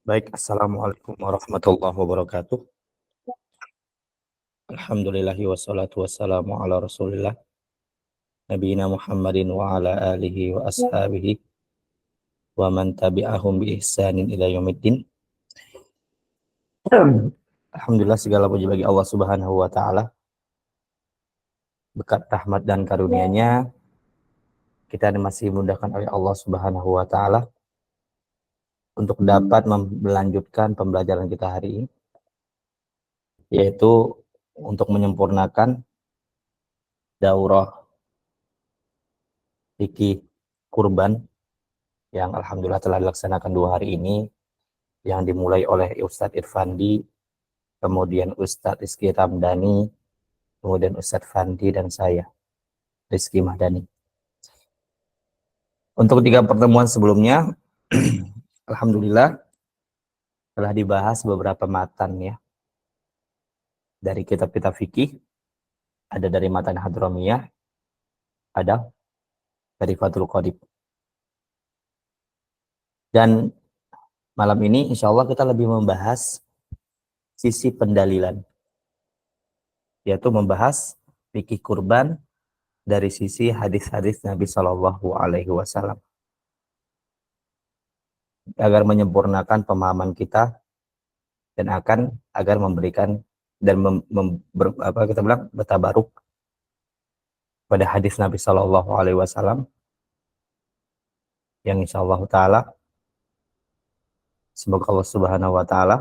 Baik, Assalamualaikum warahmatullahi wabarakatuh. Alhamdulillahi wassalatu wassalamu ala rasulillah Nabiyina Muhammadin wa ala alihi wa ashabihi wa man tabi'ahum bi ihsanin ila yaumiddin. Alhamdulillah, segala puji bagi Allah Subhanahu wa taala. Berkat rahmat dan karunia-Nya kita masih dimudahkan oleh Allah Subhanahu wa taala untuk dapat melanjutkan pembelajaran kita hari ini, yaitu untuk menyempurnakan daurah fikih kurban yang alhamdulillah telah dilaksanakan 2 hari ini, yang dimulai oleh Ustadz Irfandi, kemudian Ustadz Rizky Ramdhani, kemudian Ustadz Fandi, dan saya, Rizky Mahdani. Untuk 3 pertemuan sebelumnya, alhamdulillah telah dibahas beberapa matan ya, dari kitab-kitab fikih. Ada dari matan Hadramiyah, ada dari Fathul Qorib. Dan malam ini insya Allah kita lebih membahas sisi pendalilan, yaitu membahas fikih kurban dari sisi hadis-hadis Nabi Shallallahu Alaihi Wasallam, agar menyempurnakan pemahaman kita dan agar memberikan dan kita bilang bertabaruk pada hadis Nabi Shallallahu Alaihi Wasallam, yang insya Allah Taala semoga Allah Subhanahu Wa Taala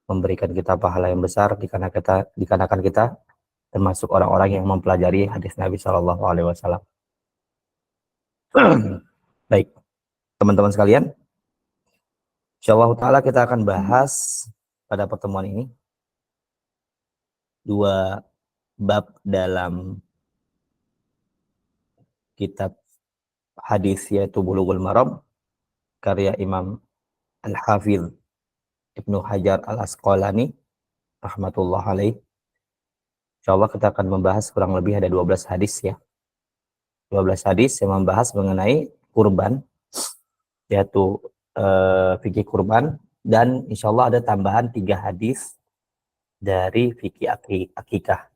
memberikan kita pahala yang besar dikarenakan kita termasuk orang-orang yang mempelajari hadis Nabi Shallallahu Alaihi Wasallam. Baik, teman-teman sekalian, insyaallah ta'ala kita akan bahas pada pertemuan ini 2 bab dalam kitab hadis, yaitu Bulughul Maram karya Imam Al-Hafidh Ibnu Hajar Al-Asqalani rahmatullah alaih. Insyaallah kita akan membahas kurang lebih ada 12 hadis ya. 12 hadis yang membahas mengenai kurban, yaitu fikih kurban, dan insyaallah ada tambahan 3 hadis dari fikih akikah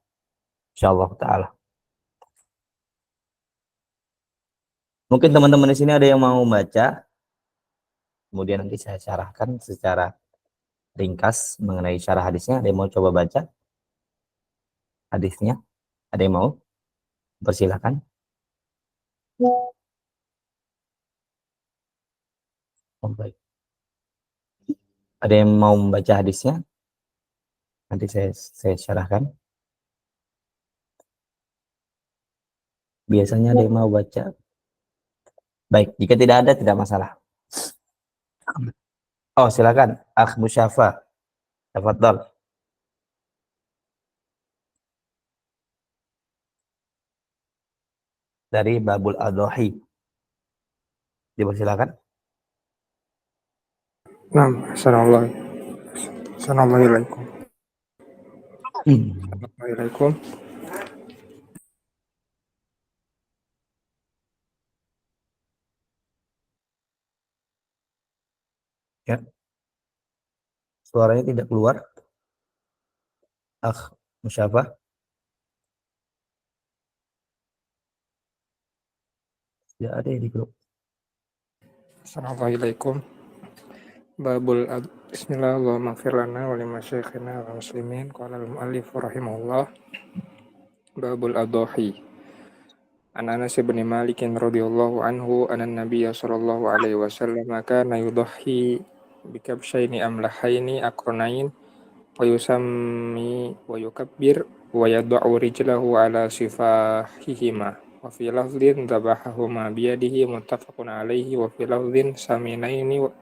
insyaallah taala. Mungkin teman-teman di sini ada yang mau baca, kemudian nanti saya syarahkan secara ringkas mengenai syarah hadisnya. Ada yang mau coba baca hadisnya? Ada yang mau? Persilakan. Oh, baik. Ada yang mau membaca hadisnya? Nanti saya syarahkan. Biasanya ada yang mau baca. Baik, jika tidak ada tidak masalah. Oh, silakan, Akh Musyafa. Tafadhal. Dari Babul Adhohi. Dipersilakan. Naam, assalamualaikum. Assalamualaikum. Assalamualaikum. Ya. Suaranya tidak keluar. Akh Musyafa. Tidak ada di grup. Assalamualaikum. Bismillahirrahmanirrahim wa limasyayikhina wa muslimin. Qala al-mu'allif rahimahullah. Babul Adhohi. An Anas bin Malik radhiyallahu anhu anna Nabiyya sallallahu alaihi wasallam kana yudhi bikabshaini amlahaini aqranain wa yusammi wa yukabbir wa yad'u rijlahu ala sifahihima wa fi lafdhin dhabahahuma biyadihi muttafaqun alaihi wa fi lafdhin saminaini wa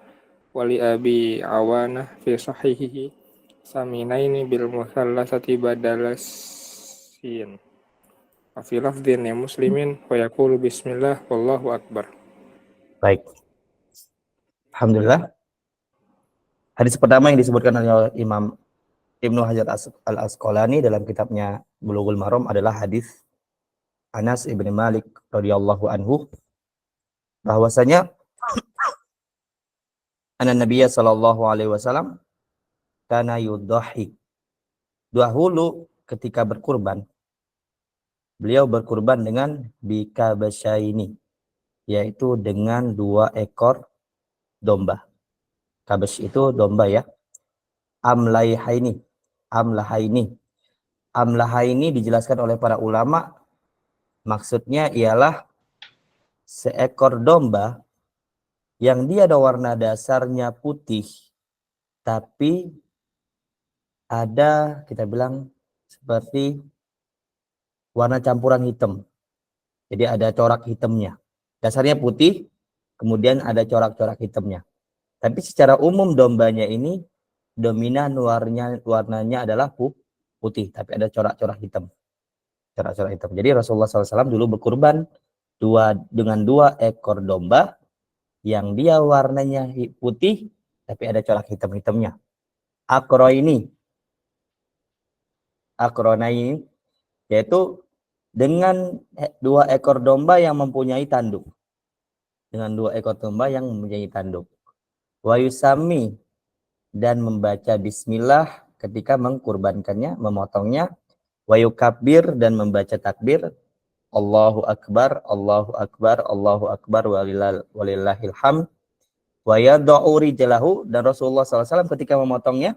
li Abi Awanah fi sahihihi saminaini bil muthallasati badalasin wa fi lafdhin li Muslimin wa yaqulu bismillah wallahu akbar. Baik. Alhamdulillah. Hadis pertama yang disebutkan oleh Imam Ibnu Hajar Al-Asqalani dalam kitabnya Bulughul Maram adalah hadis Anas ibn Malik radhiyallahu anhu, bahwasanya anna Nabiyya sallallahu alaihi wasallam kana yudhahi. Dahulu ketika berkurban, beliau berkurban dengan bikabasyaini, yaitu dengan 2 ekor domba. Kabas itu domba ya. Amlahaini. Amlahaini dijelaskan oleh para ulama, maksudnya ialah seekor domba yang dia ada warna dasarnya putih, tapi ada kita bilang seperti warna campuran hitam. Jadi ada corak hitamnya. Dasarnya putih, kemudian ada corak-corak hitamnya. Tapi secara umum dombanya ini dominan warnanya adalah putih, tapi ada corak-corak hitam. Corak-corak hitam. Jadi Rasulullah SAW dulu berkurban dengan 2 ekor domba yang dia warnanya putih, tapi ada corak hitam-hitamnya. Akrona ini yaitu dengan 2 ekor domba yang mempunyai tanduk. Dengan 2 ekor domba yang mempunyai tanduk. Wa yusami, dan membaca bismillah ketika mengkurbankannya, memotongnya. Wa yukabbir, dan membaca takbir. Allahu akbar, Allahu akbar, Allahu akbar, walillahil hamd. Wa yad'u rijlahu, dan Rasulullah SAW ketika memotongnya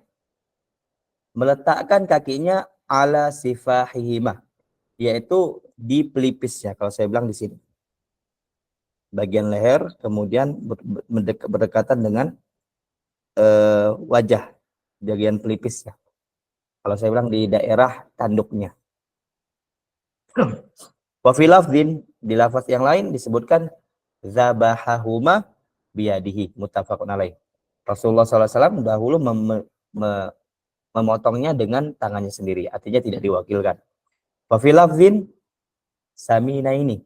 meletakkan kakinya ala sifahihima, yaitu di pelipisnya. Kalau saya bilang di sini, bagian leher, kemudian berdekatan dengan wajah, bagian pelipisnya. Kalau saya bilang di daerah tanduknya. Wa fi lafdhin, di lafaz yang lain disebutkan zabahahuma biyadihi, muttafaqun alaih. Rasulullah SAW dahulu memotongnya dengan tangannya sendiri, artinya tidak diwakilkan. Wa fi lafdhin samina ini,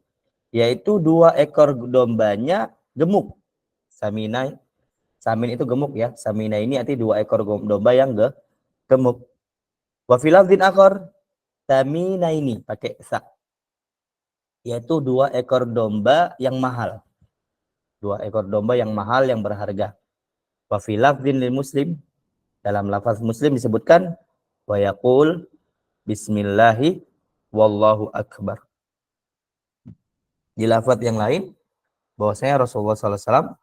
yaitu 2 ekor dombanya gemuk. Samin itu gemuk ya. Samina ini artinya 2 ekor domba yang gemuk. Wa fi lafdhin akhar samina ini, pakai sa, yaitu 2 ekor domba yang mahal. 2 ekor domba yang mahal, yang berharga. Wa fi lafdhin lil Muslim, dalam lafaz Muslim disebutkan wa yaqul bismillahi wallahu akbar. Di lafaz yang lain bahwasanya Rasulullah SAW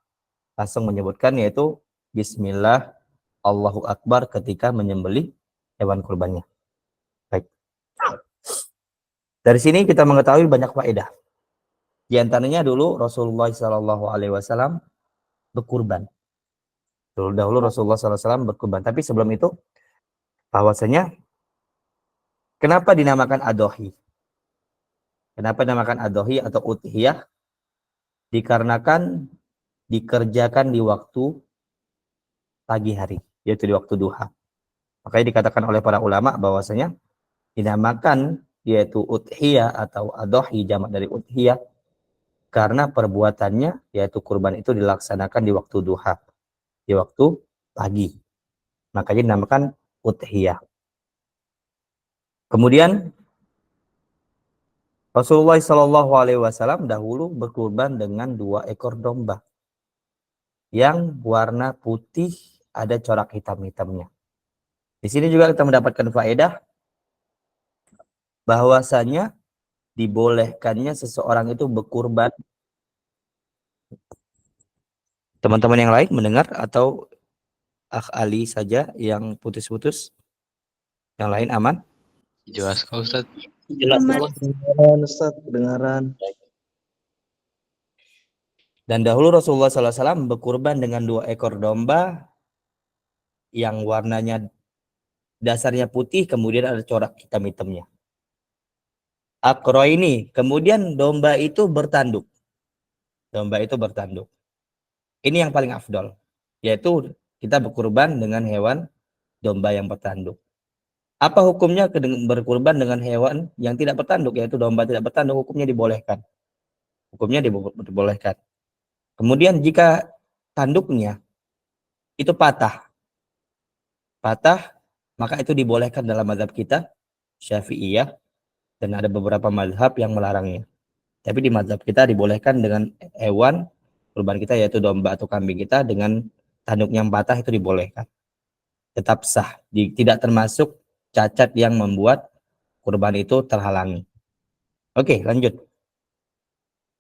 langsung menyebutkan, yaitu bismillah Allahu akbar ketika menyembelih hewan kurbannya. Baik. Dari sini kita mengetahui banyak faedah. Di antaranya dulu Rasulullah SAW berkurban. Dahulu Rasulullah SAW berkurban. Tapi sebelum itu, bahwasanya kenapa dinamakan adhohi? Kenapa dinamakan adhohi atau udhiyah? Dikarenakan dikerjakan di waktu pagi hari, yaitu di waktu duha. Makanya dikatakan oleh para ulama bahwasanya dinamakan yaitu udhiyah atau adhohi, jamak dari udhiyah, karena perbuatannya yaitu kurban itu dilaksanakan di waktu duha, di waktu pagi. Makanya dinamakan udhiyah. Kemudian Rasulullah SAW dahulu berkurban dengan 2 ekor domba yang warna putih, ada corak hitam-hitamnya. Di sini juga kita mendapatkan faedah bahwasanya dibolehkannya seseorang itu berkurban. Teman-teman yang lain mendengar atau Akh Ali saja yang putus-putus? Yang lain aman? Jelas kok Ustaz. Jelas. Kedengaran Ustaz, kedengaran. Dan dahulu Rasulullah SAW berkurban dengan 2 ekor domba yang warnanya dasarnya putih, kemudian ada corak hitam-hitamnya. Akro ini, kemudian domba itu bertanduk. Domba itu bertanduk. Ini yang paling afdol, yaitu kita berkurban dengan hewan domba yang bertanduk. Apa hukumnya berkurban dengan hewan yang tidak bertanduk, yaitu domba tidak bertanduk? Hukumnya dibolehkan. Hukumnya dibolehkan. Kemudian jika tanduknya itu patah, maka itu dibolehkan dalam mazhab kita Syafi'iyah, dan ada beberapa mazhab yang melarangnya. Tapi di mazhab kita dibolehkan dengan hewan kurban kita, yaitu domba atau kambing kita, dengan tanduk yang patah itu dibolehkan. Tetap sah, tidak termasuk cacat yang membuat kurban itu terhalangi. Oke, lanjut.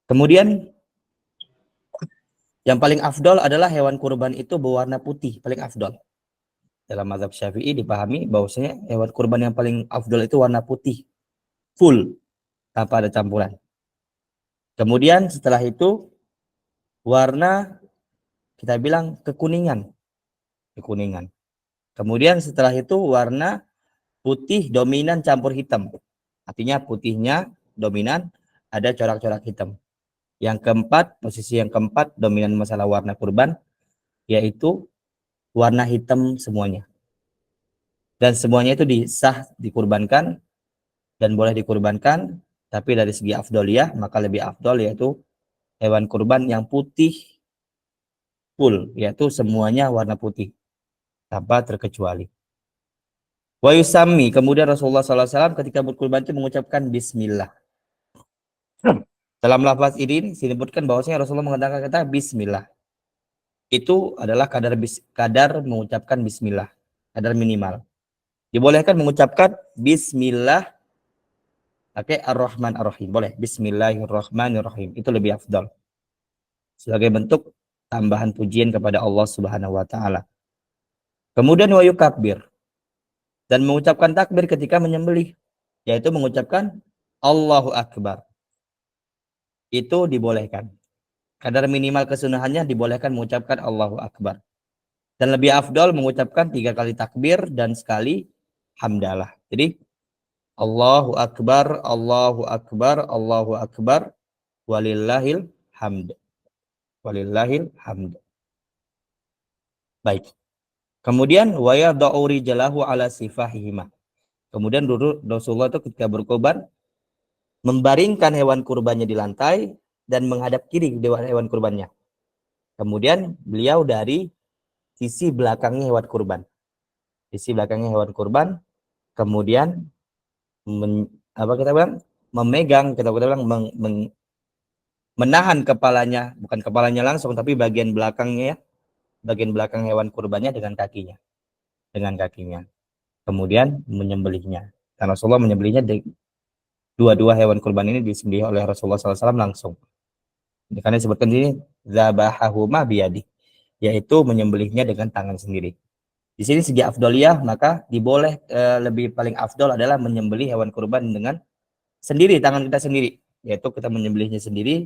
Kemudian yang paling afdol adalah hewan kurban itu berwarna putih, paling afdol. Dalam mazhab Syafi'i dipahami bahwasanya hewan kurban yang paling afdol itu warna putih, full, tanpa ada campuran. Kemudian setelah itu warna kita bilang kekuningan. Kemudian setelah itu warna putih dominan campur hitam. Artinya putihnya dominan, ada corak-corak hitam. Yang keempat, posisi yang keempat dominan masalah warna kurban, yaitu warna hitam semuanya. Dan semuanya itu dikurbankan dan boleh dikurbankan, tapi dari segi afdoliyah maka lebih afdol yaitu hewan kurban yang putih full, yaitu semuanya warna putih tanpa terkecuali. Wa yusammi, kemudian Rasulullah SAW ketika berkurban itu mengucapkan bismillah. Dalam lafaz ini disebutkan bahwasanya Rasulullah mengatakan kata bismillah. Itu adalah kadar mengucapkan bismillah, kadar minimal. Dibolehkan mengucapkan bismillah pakai ar-Rahman ar-Rahim. Boleh, bismillahirrahmanirrahim. Itu lebih afdal. Sebagai bentuk tambahan pujian kepada Allah Subhanahu wa taala. Kemudian wa yukabbir, dan mengucapkan takbir ketika menyembelih, yaitu mengucapkan Allahu Akbar. Itu dibolehkan. Kadar minimal kesunahannya dibolehkan mengucapkan Allahu Akbar. Dan lebih afdal mengucapkan 3 kali takbir dan sekali hamdalah. Jadi Allahu Akbar, Allahu Akbar, Allahu Akbar, walillahil hamd. Walillahil hamd. Baik. Kemudian wa yad'u rijalahu ala sifahihima. Kemudian dulu Rasulullah itu ketika berkorban membaringkan hewan kurbannya di lantai dan menghadap kiri hewan kurbannya. Kemudian beliau dari sisi belakangnya hewan kurban. Sisi belakangnya hewan kurban, kemudian memegang, kita bilang menahan kepalanya, bukan kepalanya langsung tapi bagian belakangnya ya. Bagian belakang hewan kurbannya dengan kakinya. Kemudian menyembelihnya. Dan Rasulullah menyembelihnya dua hewan kurban ini disembelih oleh Rasulullah SAW langsung. Karena disebutkan di sini zabahahuma biyadi, yaitu menyembelihnya dengan tangan sendiri. Di sini segi afdoliyah maka lebih paling afdol adalah menyembelih hewan kurban dengan sendiri, tangan kita sendiri, yaitu kita menyembelihnya sendiri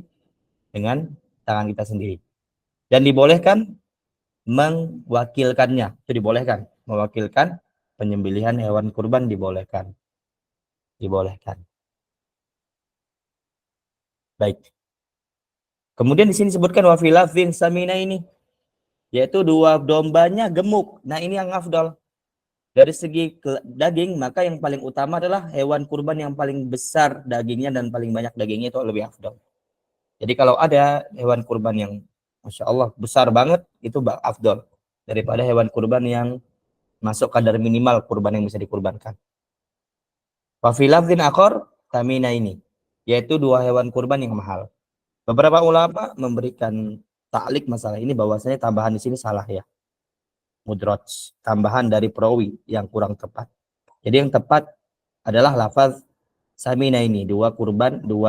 dengan tangan kita sendiri. Dan dibolehkan mewakilkannya, itu dibolehkan, mewakilkan penyembelihan hewan kurban dibolehkan. Baik. Kemudian di sini disebutkan wa filafin samina ini, yaitu 2 dombanya gemuk. Nah, ini yang afdal. Dari segi daging, maka yang paling utama adalah hewan kurban yang paling besar dagingnya dan paling banyak dagingnya itu lebih afdal. Jadi kalau ada hewan kurban yang Masya Allah besar banget, itu afdal daripada hewan kurban yang masuk kadar minimal kurban yang bisa dikurbankan. Wa fi lafdhin akhar tamina ini, yaitu 2 hewan kurban yang mahal. Beberapa ulama memberikan ta'liq masalah ini bahwasanya tambahan di sini salah ya. Mudraj, tambahan dari perawi yang kurang tepat. Jadi yang tepat adalah lafaz samina ini, 2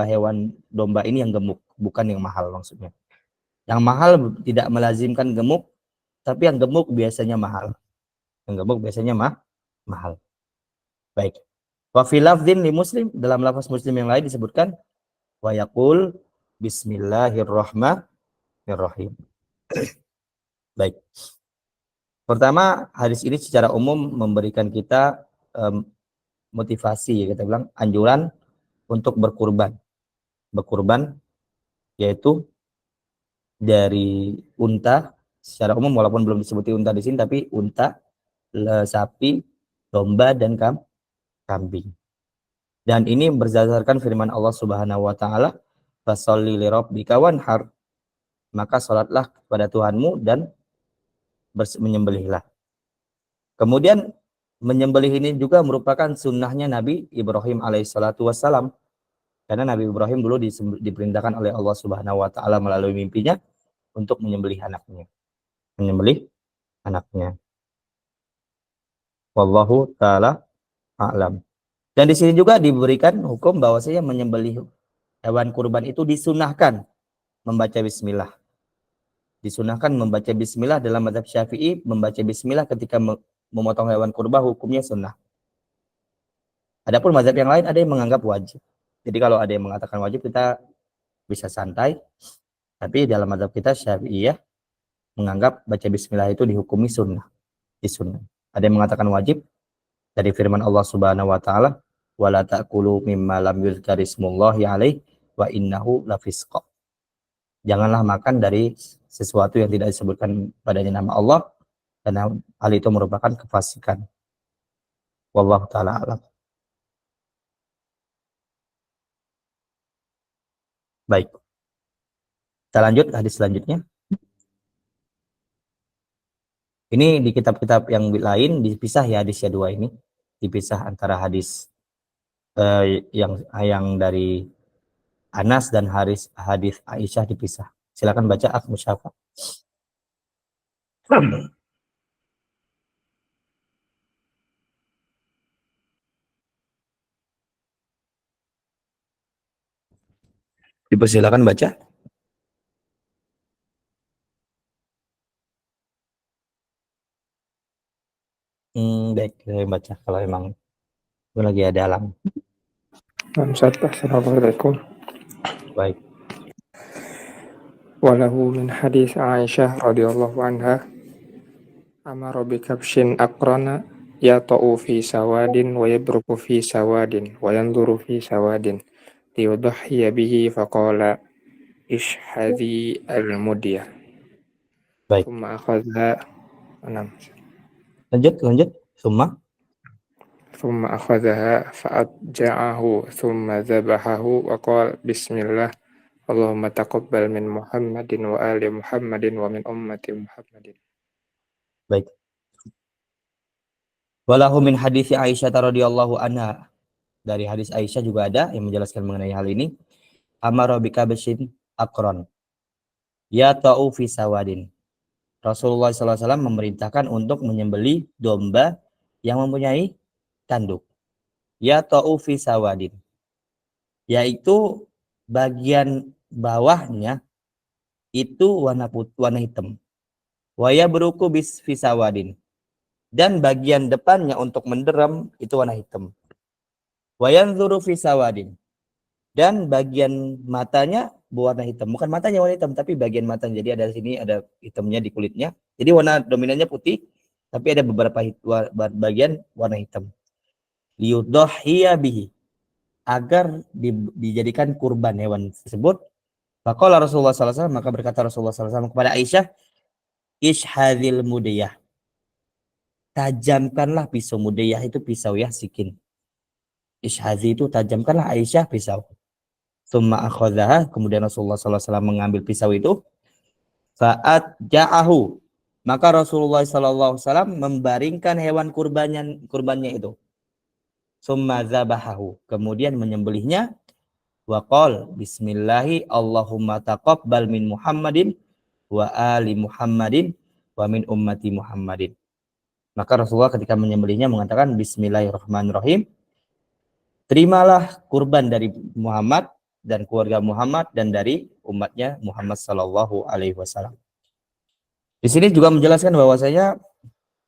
hewan domba ini yang gemuk, bukan yang mahal maksudnya. Yang mahal tidak melazimkan gemuk, tapi yang gemuk biasanya mahal. Mahal. Baik. Wa fi lafdhin li Muslim, dalam lafaz Muslim yang lain disebutkan wa yaqul bismillahirrahmanirrahim. Baik. Pertama, hadis ini secara umum memberikan kita motivasi, kita bilang anjuran untuk berkurban. Yaitu dari unta secara umum, walaupun belum disebuti unta di sini, tapi unta, sapi, domba dan kambing. Dan ini berdasarkan firman Allah Subhanahu wa taala, fasholli li rabbika wanhar, maka salatlah kepada Tuhanmu dan menyembelihlah. Kemudian menyembelih ini juga merupakan sunnahnya Nabi Ibrahim alaihissalatu wassalam, karena Nabi Ibrahim dulu diperintahkan oleh Allah Subhanahu wa taala melalui mimpinya untuk menyembelih anaknya. anaknya. Wallahu taala a'lam. Dan di sini juga diberikan hukum bahwasanya menyembelih hewan kurban itu disunahkan membaca bismillah. Disunahkan membaca bismillah dalam mazhab Syafi'i, membaca bismillah ketika memotong hewan kurban hukumnya sunnah. Adapun mazhab yang lain ada yang menganggap wajib. Jadi kalau ada yang mengatakan wajib kita bisa santai, tapi dalam mazhab kita Syafi'iyah menganggap baca bismillah itu dihukumi sunnah, disunnah. Ada yang mengatakan wajib dari firman Allah Subhanahu wa taala, wala ta'kulu mimma lam yuzkarismullahi alaihi wa innahu lafisq. Janganlah makan dari sesuatu yang tidak disebutkan padanya nama Allah, karena hal itu merupakan kefasikan. Wallahu taala alam. Baik. Kita lanjut hadis selanjutnya. Ini di kitab-kitab yang lain dipisah ya hadisnya dua ini. Dipisah antara hadis yang dari Anas dan hadis Aisyah dipisah. Silakan baca Akh Musyafa. Dipersilakan baca. Baik, saya baca kalau emang lagi ada alam. Assalamualaikum. Baik. Walahu min hadis Aisyah radhiyallahu anha amara bi kabshin aqrana yata'u fi sawadin wa yabruku fi sawadin wa yanzuru fi sawadin liyudhiya bihi faqala ishhadhi al-mudiyah. Baik. Thumma akhadha Lanjut. Thumma akhadhaha fa'adja'ahu thumma dhabahahu wa qala bismillah Allahumma taqabbal min Muhammadin wa ali Muhammadin wa min ummati Muhammadin. Baik. Walahu min hadis Aisyah radhiyallahu anha. Dari hadis Aisyah juga ada yang menjelaskan mengenai hal ini. Amara bi kabshin aqran. Ya ta'u fi sawadin. Rasulullah SAW memerintahkan untuk menyembelih domba yang mempunyai tanduk. Ya ta'u fi sawadin. Yaitu bagian bawahnya itu warna hitam. Waya beruku bis fi sawadin. Dan bagian depannya untuk menderam itu warna hitam. Wayanzuru fi sawadin. Dan bagian matanya berwarna hitam. Bukan matanya warna hitam, tapi bagian matanya. Jadi ada di sini ada hitamnya di kulitnya. Jadi warna dominannya putih, tapi ada beberapa bagian warna hitam. Liyudhiya bihi. Agar dijadikan kurban hewan tersebut. Faqala Rasulullah SAW, maka berkata Rasulullah SAW kepada Aisyah, ishhadil mudiyah. Tajamkanlah pisau. Mudiyah itu pisau ya, sikin. Ishhazi itu tajamkanlah Aisyah pisau. Tsumma akhadhaha, kemudian Rasulullah SAW mengambil pisau itu. Fa'at ja'ahu, maka Rasulullah SAW membaringkan hewan kurbannya itu. Tsumma zabahahu, kemudian menyembelihnya. Wa qala bismillahi Allahumma taqabbal min Muhammadin wa ali Muhammadin wa min ummati Muhammadin. Maka Rasulullah ketika menyembelihnya mengatakan bismillahirrahmanirrahim. Terimalah kurban dari Muhammad dan keluarga Muhammad dan dari umatnya Muhammad sallallahu alaihi wasallam. Di sini juga menjelaskan bahwasanya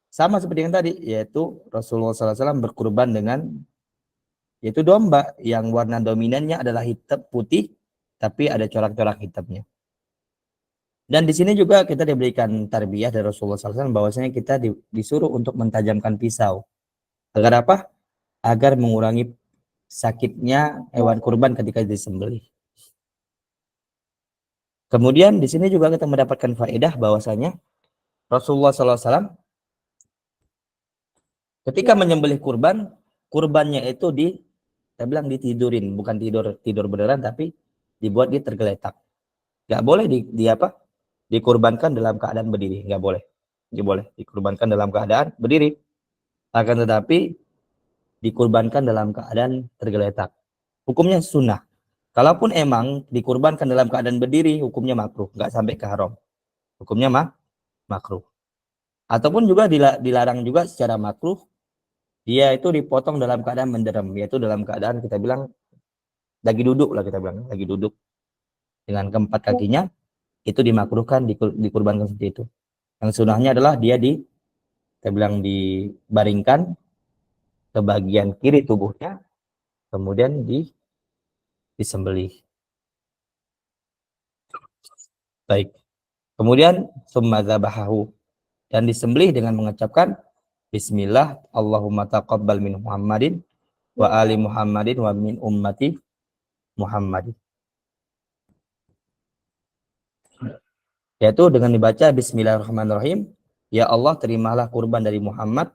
sama seperti yang tadi, yaitu Rasulullah sallallahu alaihi wasallam berkurban dengan yaitu domba yang warna dominannya adalah hitam putih tapi ada corak-corak hitamnya. Dan di sini juga kita diberikan tarbiyah dari Rasulullah SAW bahwasanya kita disuruh untuk mentajamkan pisau. Agar apa? Agar mengurangi sakitnya hewan kurban ketika disembelih. Kemudian di sini juga kita mendapatkan faedah bahwasanya Rasulullah SAW ketika menyembelih kurbannya itu kita bilang ditidurin, bukan tidur beneran, tapi dibuat dia tergeletak. Gak boleh dikurbankan dalam keadaan berdiri, nggak boleh. Nggak boleh dikurbankan dalam keadaan berdiri. Akan tetapi dikurbankan dalam keadaan tergeletak. Hukumnya sunnah. Kalaupun emang dikurbankan dalam keadaan berdiri, hukumnya makruh, nggak sampai ke haram. Hukumnya makruh. Ataupun juga dilarang juga secara makruh, dia itu dipotong dalam keadaan menderem, yaitu dalam keadaan kita bilang lagi duduk lah, kita bilang lagi duduk dengan keempat kakinya, itu dimakruhkan dikurbankan seperti itu. Yang sunahnya adalah dia kita bilang dibaringkan ke bagian kiri tubuhnya, kemudian disembelih. Baik. Kemudian summa dzabahahu, dan disembelih dengan mengucapkan Bismillah, Allahumma taqabbal min Muhammadin wa ali Muhammadin wa min ummati Muhammadin. Yaitu dengan dibaca Bismillahirrahmanirrahim, ya Allah terimalah kurban dari Muhammad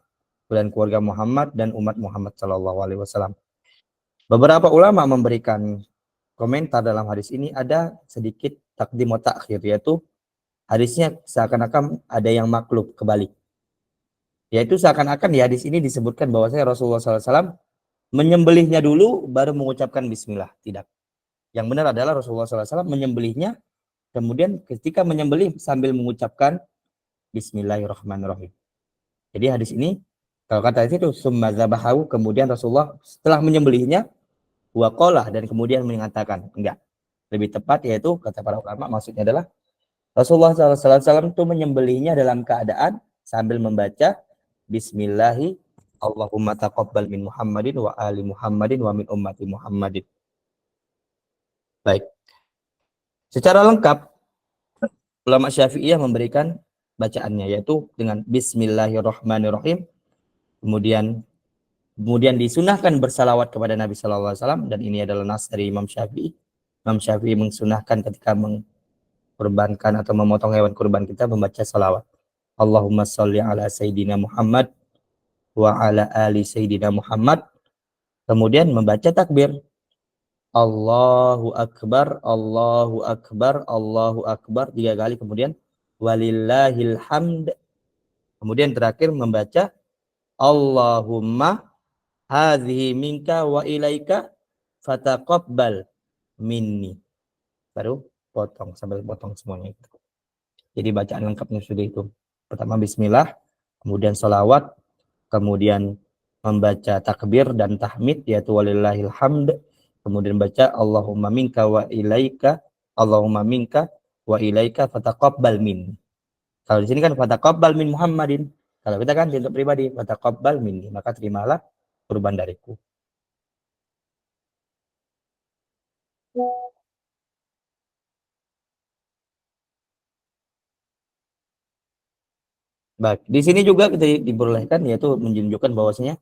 dan keluarga Muhammad dan umat Muhammad sallallahu alaihi wasallam. Beberapa ulama memberikan komentar dalam hadis ini, ada sedikit takdim wa ta'khir, yaitu hadisnya seakan-akan ada yang maklub kebalik. Yaitu seakan-akan di hadis ini disebutkan bahwasanya Rasulullah SAW menyembelihnya dulu baru mengucapkan Bismillah. Tidak. Yang benar adalah Rasulullah SAW menyembelihnya, kemudian ketika menyembelih sambil mengucapkan Bismillahirrahmanirrahim. Jadi hadis ini, kalau kata itu summa dzabahahu, kemudian Rasulullah setelah menyembelihnya waqalah, dan kemudian mengatakan, enggak. Lebih tepat yaitu kata para ulama maksudnya adalah Rasulullah SAW itu menyembelihnya dalam keadaan sambil membaca Bismillahi Allahumma taqabbal min Muhammadin wa ali Muhammadin wa min ummati Muhammadin. Baik. Secara lengkap ulama Syafi'iyah memberikan bacaannya, yaitu dengan Bismillahirrahmanirrahim. Kemudian disunahkan bersalawat kepada Nabi Sallallahu Alaihi Wasallam, dan ini adalah nas dari Imam Syafi'i. Imam Syafi'i mensunahkan ketika mengkurbankan atau memotong hewan kurban kita membaca salawat. Allahumma sholli ala Sayyidina Muhammad wa ala ali Sayyidina Muhammad. Kemudian membaca takbir. Allahu Akbar, Allahu Akbar, Allahu Akbar 3 kali, kemudian walillahil hamd. Kemudian terakhir membaca Allahumma hadhihi minka wa ilaika fataqabbal minni. Baru sambil potong semuanya itu. Jadi bacaan lengkapnya sudah itu. Pertama Bismillah, kemudian salawat, kemudian membaca takbir dan tahmid yaitu walillahil hamd, kemudian baca Allahumma minka wa ilaika, Allahumma minka wa ilaika fataqabbal minni. Kalau di sini kan fataqabbal min Muhammadin. Kalau kita kan untuk pribadi fataqabbal minni, maka terimalah kurban dariku. Baik, di sini juga kita dibolehkan, yaitu menunjukkan bahwasanya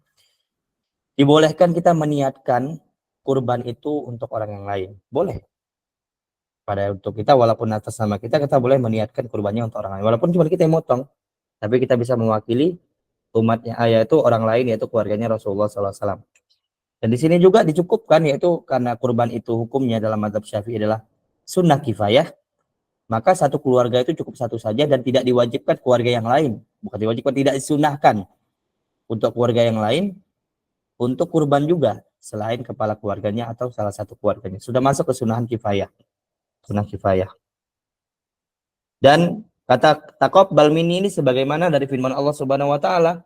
dibolehkan kita meniatkan kurban itu untuk orang yang lain. Boleh. Pada untuk kita, walaupun atas nama kita boleh meniatkan kurbannya untuk orang lain. Walaupun cuma kita yang motong, tapi kita bisa mewakili umatnya, yaitu orang lain, yaitu keluarganya Rasulullah SAW. Dan di sini juga dicukupkan, yaitu karena kurban itu hukumnya dalam mazhab Syafi'i adalah sunnah kifayah, maka satu keluarga itu cukup satu saja dan tidak diwajibkan keluarga yang lain. Bukan diwajibkan, tidak disunahkan untuk keluarga yang lain untuk kurban juga selain kepala keluarganya atau salah satu keluarganya. Sudah masuk ke sunnah kifayah. Sunnah kifayah. Dan kata taqabbal minni ini sebagaimana dari firman Allah Subhanahu wa taala,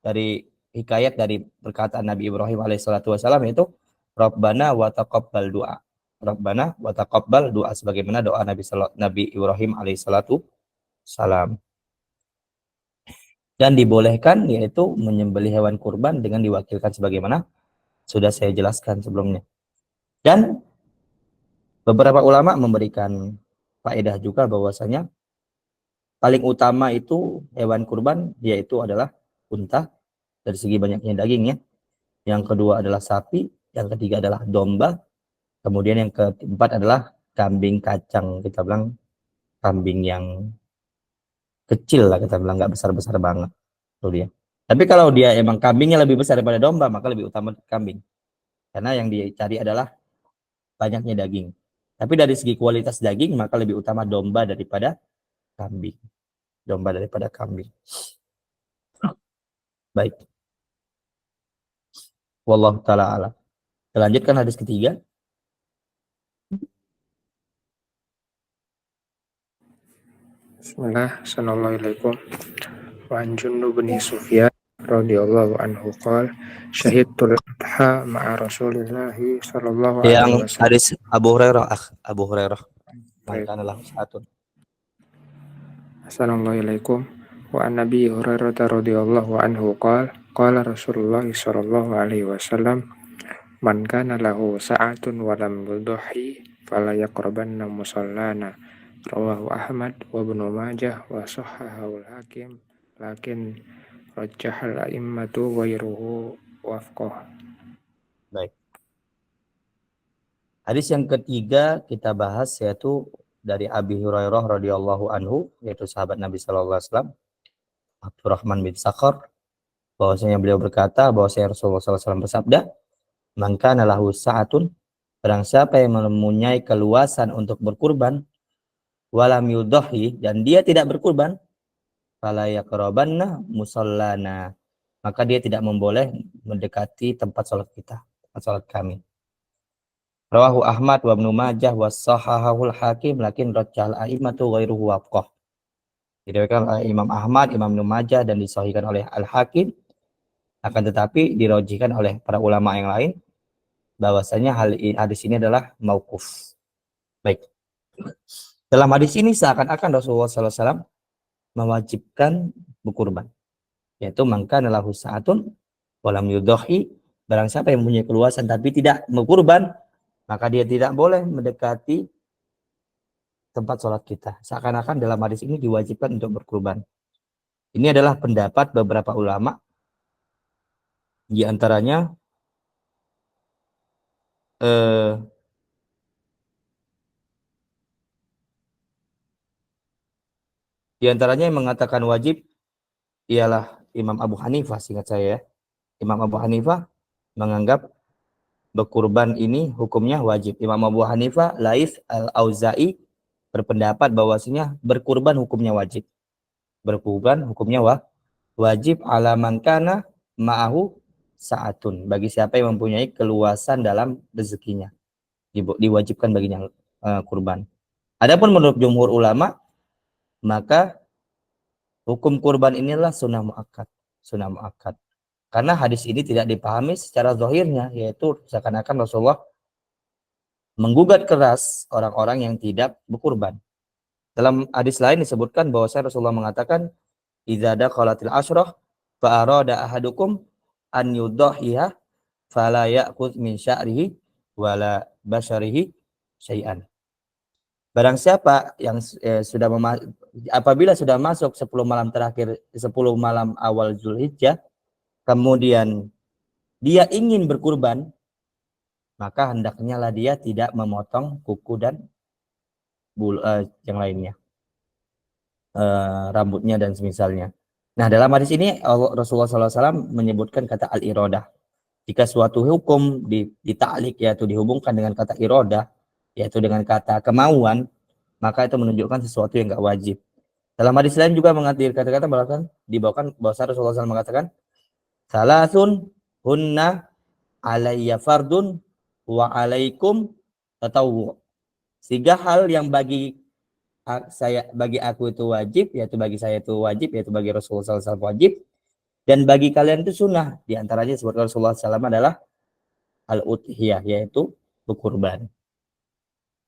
dari hikayat dari perkataan Nabi Ibrahim alaihissalatu wassalam, yaitu Rabbana wa taqabbal du'a. Rabbana wa taqabbal du'a, sebagaimana doa Nabi Ibrahim alaihissalatu wassalam. Dan dibolehkan yaitu menyembelih hewan kurban dengan diwakilkan sebagaimana sudah saya jelaskan sebelumnya. Dan beberapa ulama memberikan faedah juga bahwasanya paling utama itu hewan kurban yaitu adalah unta dari segi banyaknya dagingnya. Yang kedua adalah sapi, yang ketiga adalah domba, kemudian yang keempat adalah kambing kacang. Kita bilang kambing yang kecil lah, kita bilang nggak besar-besar banget. Tuh dia. Tapi kalau dia emang kambingnya lebih besar daripada domba, maka lebih utama kambing. Karena yang dicari adalah banyaknya daging. Tapi dari segi kualitas daging, maka lebih utama domba daripada kambing. Domba daripada kambing. Baik. Wallahu ta'ala alam. Kita lanjutkan hadis ketiga. Bismillah, assalamualaikum. wa an Jundub bin Sufyan radhiyallahu anhu qala syahidtul adha ma'a Rasulillah sallallahu alaihi Yang wasallam. hadis Abu Hurairah, Abu Hurairah. Baik. Maka adalah satu. Assalamualaikum wa an Nabi Hurairah radhiyallahu anhu qala qala Rasulullah sallallahu alaihi wasallam man kana lahu sa'atun wa lam yudhi fala yaqrabanna musallana rawahu Ahmad wa Ibnu Majah wa sahhahu al-Hakim lakin rajjahal a'immatu ghairuhu wafqah. Baik. Hadis yang ketiga kita bahas yaitu dari Abi Hurairah radhiyallahu anhu, yaitu sahabat Nabi sallallahu alaihi wasallam, Abdurrahman bin Sakhar, bahwasanya beliau berkata bahwasanya Rasulullah sallallahu alaihi wasallam bersabda, "Man kana lahu sa'atun," barang siapa yang mempunyai keluasan untuk berkurban, walam yudhi, dan dia tidak berkurban, fala yaqrabanna musallana, maka dia tidak memboleh mendekati tempat salat kita, tempat salat kami. Rawahu Ahmad wa Ibnu Majah wa sahahahul Hakim lakin rajjal a'immatu ghairuhu wafqah. Diriwayatkan oleh Imam Ahmad, Imam Ibnu Majah dan disahihkan oleh Al-Hakim, akan tetapi dirojihkan oleh para ulama yang lain bahwasanya hadis ini adalah mauquf. Baik. Dalam hadis ini seakan-akan Rasulullah SAW mewajibkan berkurban, yaitu maka lahu sa'atun walam yudhi, barang siapa yang mempunyai keluasan tapi tidak berkurban, maka dia tidak boleh mendekati tempat sholat kita. Seakan-akan dalam hadis ini diwajibkan untuk berkurban. Ini adalah pendapat beberapa ulama, di antaranya yang mengatakan wajib ialah Imam Abu Hanifah, seingat saya ya. Imam Abu Hanifah menganggap berkurban ini hukumnya wajib. Imam Abu Hanifah, Laits, Al-Auza'i berpendapat bahwasanya berkurban hukumnya wajib. Berkurban hukumnya wajib ala man kana ma'ahu sa'atun, bagi siapa yang mempunyai keluasan dalam rezekinya, diwajibkan baginya kurban. Adapun menurut jumhur ulama, maka hukum kurban inilah sunnah muakkad. Karena hadis ini tidak dipahami secara zahirnya, yaitu seakan-akan Rasulullah menggugat keras orang-orang yang tidak berkurban. Dalam hadis lain disebutkan bahwa Rasulullah mengatakan, idza daqalatil ashrah fa arada ahadukum an yudhiya fala ya'khudh min sya'rihi wala basyarihi syai'an. Barang siapa yang apabila sudah masuk 10 malam terakhir, 10 malam awal Zulhijjah, kemudian dia ingin berkurban, maka hendaknya lah dia tidak memotong kuku dan yang lainnya, rambutnya dan semisalnya. Nah, dalam hadis ini Rasulullah SAW menyebutkan kata al-iradah. Jika suatu hukum dita'lik, yaitu dihubungkan dengan kata iradah, yaitu dengan kata kemauan, maka itu menunjukkan sesuatu yang enggak wajib. Dalam hadis lain juga kata-kata dibawakan bahwa Rasulullah SAW mengatakan, salasun hunna alayya fardun wa alaikum tatawwu. 3 hal yang bagi aku itu wajib, yaitu bagi saya itu wajib, yaitu bagi Rasulullah SAW wajib, dan bagi kalian itu sunnah. Di antaranya disebutkan Rasulullah SAW adalah al-udhiyah, yaitu berkurban.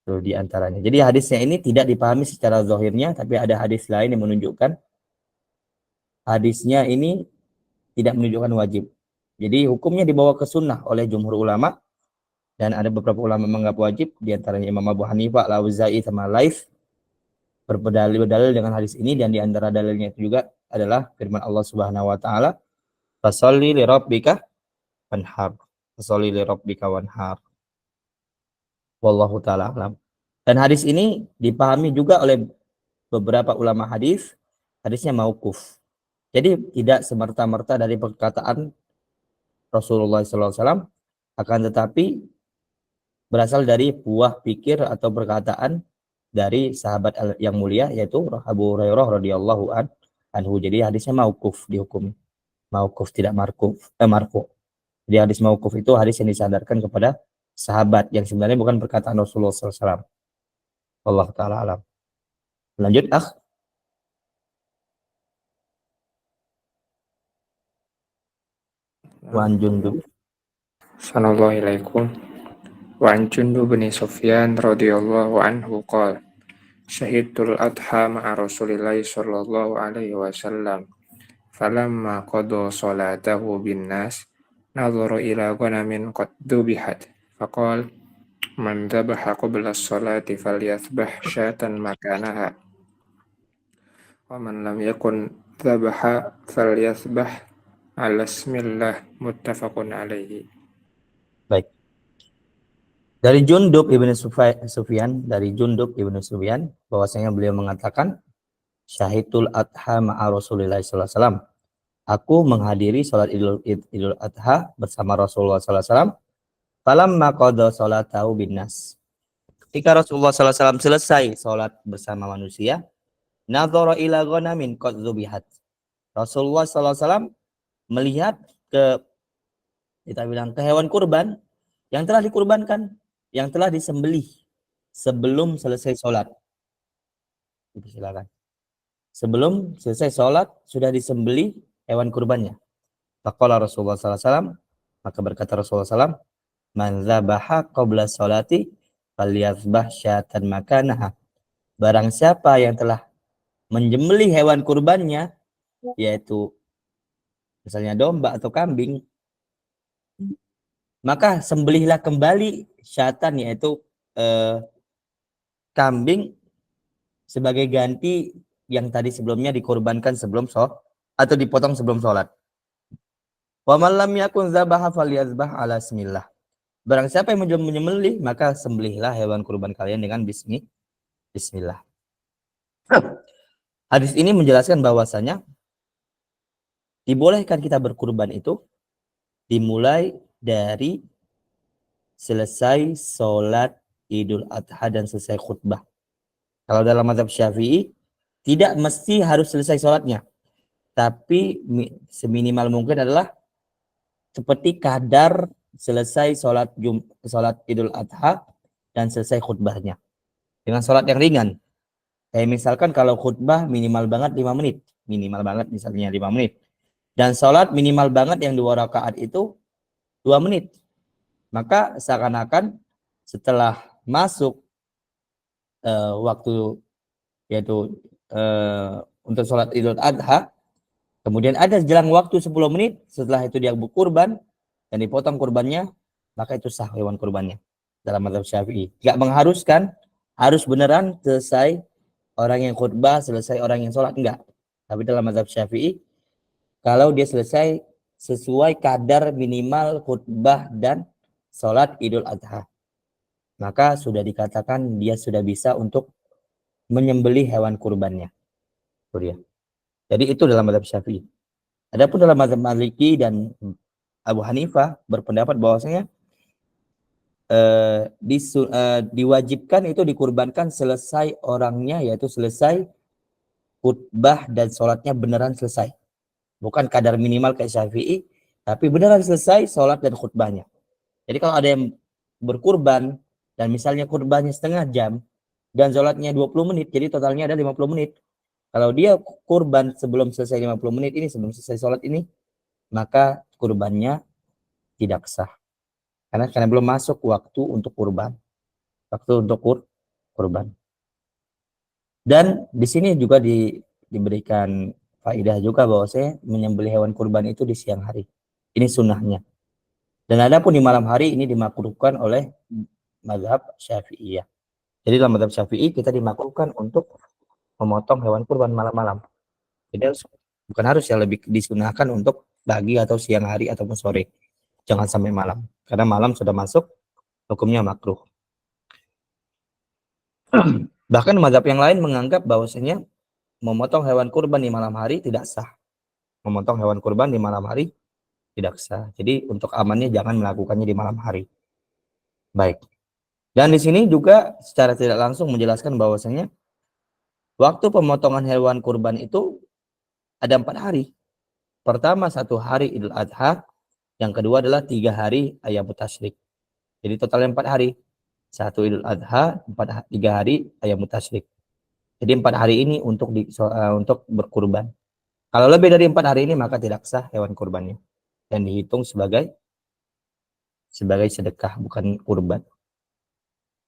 Itu di antaranya. Jadi hadisnya ini tidak dipahami secara zahirnya, tapi ada hadis lain yang menunjukkan hadisnya ini tidak menunjukkan wajib. Jadi hukumnya dibawa ke sunnah oleh jumhur ulama, dan ada beberapa ulama menganggap wajib, di antaranya Imam Abu Hanifah, Al-Auza'i, sama Laits berdalil dengan hadis ini, dan di antara dalilnya itu juga adalah firman Allah Subhanahu wa taala, "Fasholli li rabbika wanhar." Fasholli li rabbika wanhar. Wallahu taala alam. Dan hadis ini dipahami juga oleh beberapa ulama hadis, hadisnya mauquf. Jadi tidak semerta-merta dari perkataan Rasulullah SAW, akan tetapi berasal dari buah pikir atau perkataan dari sahabat yang mulia, yaitu Abu Hurairah radhiyallahu anhu. Jadi hadisnya mauquf, dihukum mauquf, tidak marfu. Jadi hadis mauquf itu hadis yang disandarkan kepada sahabat, yang sebenarnya bukan perkataan Rasulullah SAW. Allah taala alam. Lanjut, Wan Jundub. Assalamualaikum. Wa an Jundub bin Sufyan radhiyallahu anhu qala syahidul adha ma'a Rasulillahi sallallahu alaihi wasallam falamma qada salatahu bin nas nadhara ila ghanamin qad dubihat faqala man dhabaha qabla as-salati falyathbah syatan makanaha wa man lam yakun dhabaha falyathbah ala ismillah muttafaqun alaihi. Baik. Dari Jundub ibnu Sufyan, dari Jundub ibnu Sufyan, bahwasanya beliau mengatakan, syahidul adha ma'a Rasulillah sallallahu alaihi wasallam. Aku menghadiri sholat Idul Adha bersama Rasulullah sallallahu alaihi wasallam. Falamma qada salatahu bin nas. Ketika Rasulullah sallallahu alaihi wasallam selesai sholat bersama manusia, nadhara ila ghanamin qad dzubihat. Rasulullah sallallahu alaihi wasallam melihat kita bilang ke hewan kurban yang telah dikurbankan, yang telah disembelih sebelum selesai sholat. Silakan. Sebelum selesai sholat sudah disembelih hewan kurbannya. Faqala Rasulullah sallallahu alaihi wasallam, maka berkata Rasulullah sallallahu alaihi wasallam, man dzabaha qabla sholati falyazbah syatan makanaha. Barang siapa yang telah menjembelih hewan kurbannya, yaitu misalnya domba atau kambing, maka sembelihlah kembali syatan, yaitu kambing, sebagai ganti yang tadi sebelumnya dikorbankan sebelum sholat atau dipotong sebelum sholat. Wa man lam yakun dzabaha falyazbah ala ismillah. Barang siapa yang menyembelih, maka sembelihlah hewan kurban kalian dengan bismillah. Hadis ini menjelaskan bahwasanya dibolehkan kita berkurban itu dimulai dari selesai sholat Idul Adha dan selesai khutbah. Kalau dalam mazhab Syafi'i tidak mesti harus selesai sholatnya, tapi seminimal mungkin adalah seperti kadar selesai sholat Idul Adha dan selesai khutbahnya dengan sholat yang ringan. Misalkan kalau khutbah minimal banget 5 menit, minimal banget misalnya 5 menit, dan sholat minimal banget yang 2 rakaat itu 2 menit, maka seakan-akan setelah masuk waktu, yaitu untuk sholat Idul Adha, kemudian ada jelang waktu 10 menit setelah itu dia berkurban dan dipotong kurbannya, maka itu sah hewan kurbannya dalam mazhab Syafi'i. Tidak mengharuskan harus beneran selesai orang yang khutbah, selesai orang yang sholat, enggak. Tapi dalam mazhab Syafi'i, kalau dia selesai sesuai kadar minimal khutbah dan sholat Idul Adha, maka sudah dikatakan dia sudah bisa untuk menyembelih hewan kurbannya. Jadi itu dalam mazhab Syafi'i. Adapun dalam mazhab Maliki dan Abu Hanifah berpendapat bahwasanya diwajibkan itu dikurbankan selesai orangnya, yaitu selesai khutbah dan sholatnya beneran selesai. Bukan kadar minimal kayak Syafi'i, tapi beneran selesai sholat dan khutbahnya. Jadi kalau ada yang berkurban dan misalnya kurbannya setengah jam dan sholatnya 20 menit, jadi totalnya ada 50 menit. Kalau dia kurban sebelum selesai 50 menit ini, sebelum selesai sholat ini, maka kurbannya tidak sah. Karena belum masuk waktu untuk kurban. Waktu untuk kurban. Dan di sini juga diberikan faedah juga bahwa saya menyembelih hewan kurban itu di siang hari. Ini sunnahnya. Dan adapun di malam hari ini dimakruhkan oleh mazhab Syafi'iyah. Jadi dalam mazhab Syafi'i kita dimakruhkan untuk memotong hewan kurban malam-malam. Jadi bukan harus ya, lebih disunahkan untuk pagi atau siang hari ataupun sore. Jangan sampai malam. Karena malam sudah masuk hukumnya makruh. Bahkan mazhab yang lain menganggap bahwasanya memotong hewan kurban di malam hari tidak sah. Memotong hewan kurban di malam hari tidak sah. Jadi untuk amannya jangan melakukannya di malam hari. Baik. Dan di sini juga secara tidak langsung menjelaskan bahwasanya waktu pemotongan hewan kurban itu ada 4 hari. Pertama 1 hari Idul Adha, yang kedua adalah 3 hari Ayyamut Tasyrik. Jadi totalnya 4 hari. 1 Idul Adha, 3 hari Ayyamut Tasyrik. Jadi 4 hari ini untuk berkurban. Kalau lebih dari 4 hari ini maka tidak sah hewan kurbannya. dan dihitung sebagai sedekah, bukan kurban.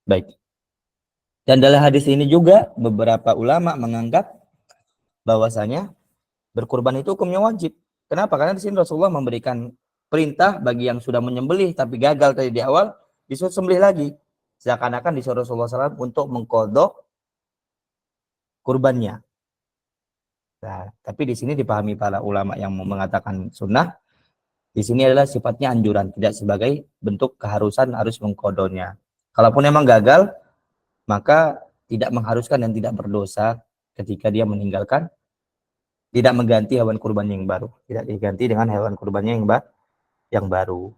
Baik. Dan dalam hadis ini juga beberapa ulama menganggap bahwasanya berkurban itu hukumnya wajib. Kenapa? Karena di sini Rasulullah memberikan perintah bagi yang sudah menyembelih tapi gagal tadi di awal, disuruh sembelih lagi. Seakan-akan disuruh Rasulullah SAW untuk mengkodok kurbannya. Nah, tapi di sini dipahami para ulama yang mengatakan sunnah, di sini adalah sifatnya anjuran, tidak sebagai bentuk keharusan harus mengkodoknya. Kalaupun memang gagal, maka tidak mengharuskan dan tidak berdosa ketika dia meninggalkan, tidak mengganti hewan kurban yang baru, tidak diganti dengan hewan kurbannya yang baru.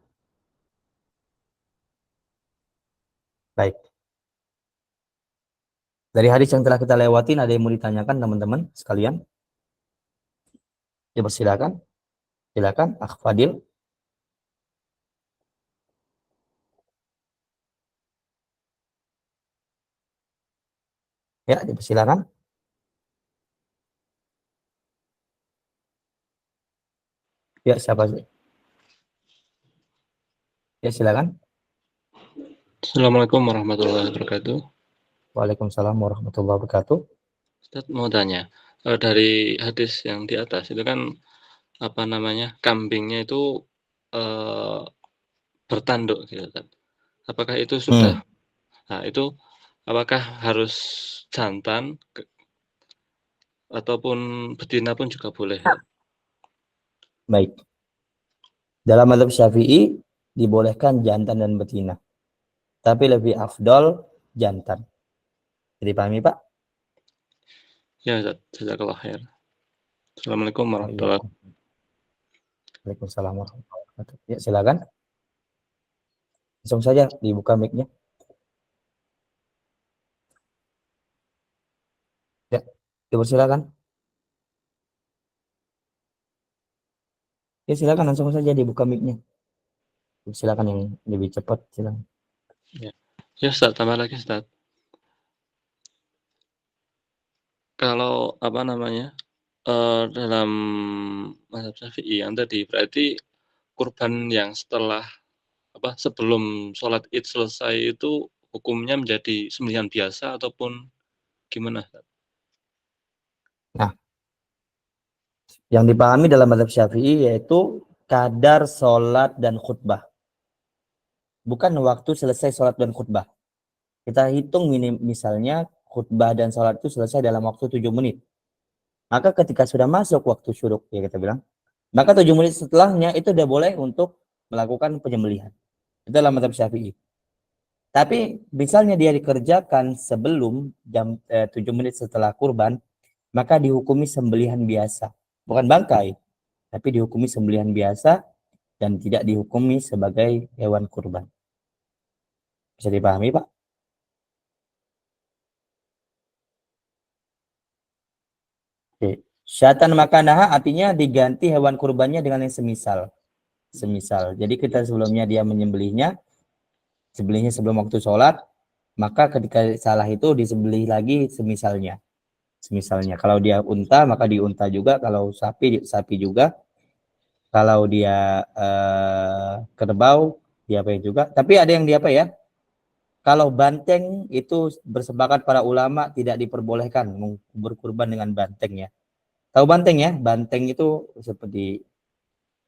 Baik. Dari hadis yang telah kita lewatin, ada yang mau ditanyakan teman-teman sekalian? Ya, persilakan. Silakan, Akh Fadil. Ya, dipersilakan. Ya, siapa sih? Ya, silakan. Assalamualaikum warahmatullahi wabarakatuh. Waalaikumsalam warahmatullahi wabarakatuh. Ustaz mau tanya, dari hadis yang di atas itu kan kambingnya itu bertanduk gitu kan. Apakah itu sudah itu apakah harus jantan ataupun betina pun juga boleh? Baik. Dalam mazhab Syafi'i dibolehkan jantan dan betina. Tapi lebih afdol jantan. Jadi pahami, Pak? Ya, Ustaz. Jazakallah khair. Assalamualaikum warahmatullahi wabarakatuh. Waalaikumsalam warahmatullahi wabarakatuh. Ya, silakan. Langsung saja dibuka mic-nya. Ya, dipersilakan. Ya, silakan langsung saja dibuka mic-nya. Silakan yang lebih cepat, silakan. Ya, Ustaz, tambah lagi, Ustaz. Kalau dalam mazhab Syafi'i yang tadi berarti kurban yang sebelum sholat Id selesai itu hukumnya menjadi sembelihan biasa ataupun gimana? Nah, yang dipahami dalam mazhab Syafi'i yaitu kadar sholat dan khutbah. Bukan waktu selesai sholat dan khutbah. Kita hitung misalnya khutbah dan sholat itu selesai dalam waktu 7 menit. Maka ketika sudah masuk waktu syuruk, ya kita bilang, maka 7 menit setelahnya itu udah boleh untuk melakukan penyembelihan. Itu dalam mazhab Syafi'i. Tapi misalnya dia dikerjakan sebelum 7 menit setelah kurban, maka dihukumi sembelihan biasa. Bukan bangkai, tapi dihukumi sembelihan biasa dan tidak dihukumi sebagai hewan kurban. Bisa dipahami, Pak? Oke. Syatan makanaha artinya diganti hewan kurbannya dengan yang semisal. Jadi kita sebelumnya dia menyembelihnya sebelum waktu sholat, maka ketika salah itu disembelih lagi semisalnya. Kalau dia unta maka diunta juga, kalau sapi juga, kalau dia kerbau diapain juga. Tapi ada yang diapa ya? Kalau banteng itu bersepakat para ulama tidak diperbolehkan berkurban dengan banteng ya. Tahu banteng ya? Banteng itu seperti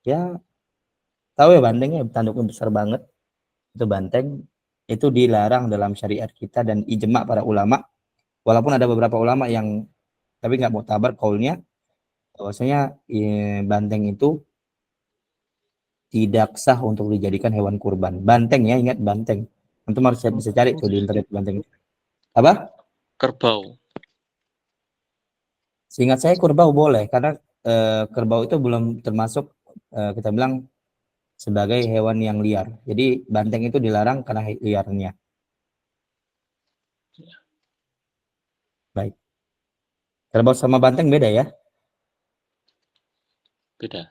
ya, tahu ya bantengnya, tanduknya besar banget. Itu banteng, itu dilarang dalam syariat kita dan ijma para ulama. Walaupun ada beberapa ulama yang tapi nggak mau tabar kaulnya, bahwasanya banteng itu tidak sah untuk dijadikan hewan kurban. Banteng ya, ingat banteng. Antum harus bisa cari tuh di internet banteng. Apa? Kerbau. Seingat saya kerbau boleh, karena kerbau itu belum termasuk kita bilang sebagai hewan yang liar. Jadi banteng itu dilarang karena liarnya. Baik. Kerbau sama banteng beda ya? Beda.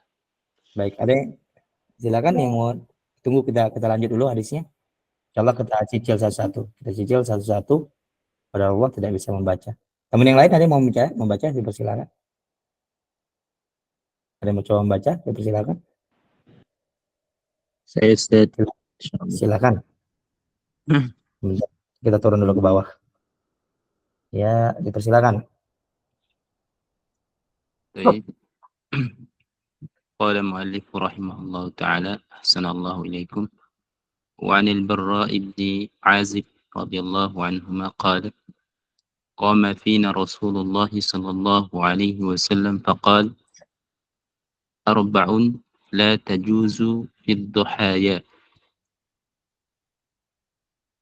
Baik, ada yang silakan yang mau tunggu, kita lanjut dulu hadisnya. Insyaallah kita cicil satu-satu. Kita cicil satu-satu. Pada Allah tidak bisa membaca. Teman yang lain ada yang mau membaca dipersilakan. Ada yang mau coba membaca dipersilakan. Saya Ustaz. Insyaallah. Silakan. Bentar, kita turun dulu ke bawah. Ya, dipersilakan. Baik. Qala mu'allif rahimahullah ta'ala ahsanallahu ilaikum wa 'anil Barra' ibn Azib radhiyallahu anhuma qala qama fina Rasulullah sallallahu alaihi wasallam faqala arba'un la tajuzu fid duhaya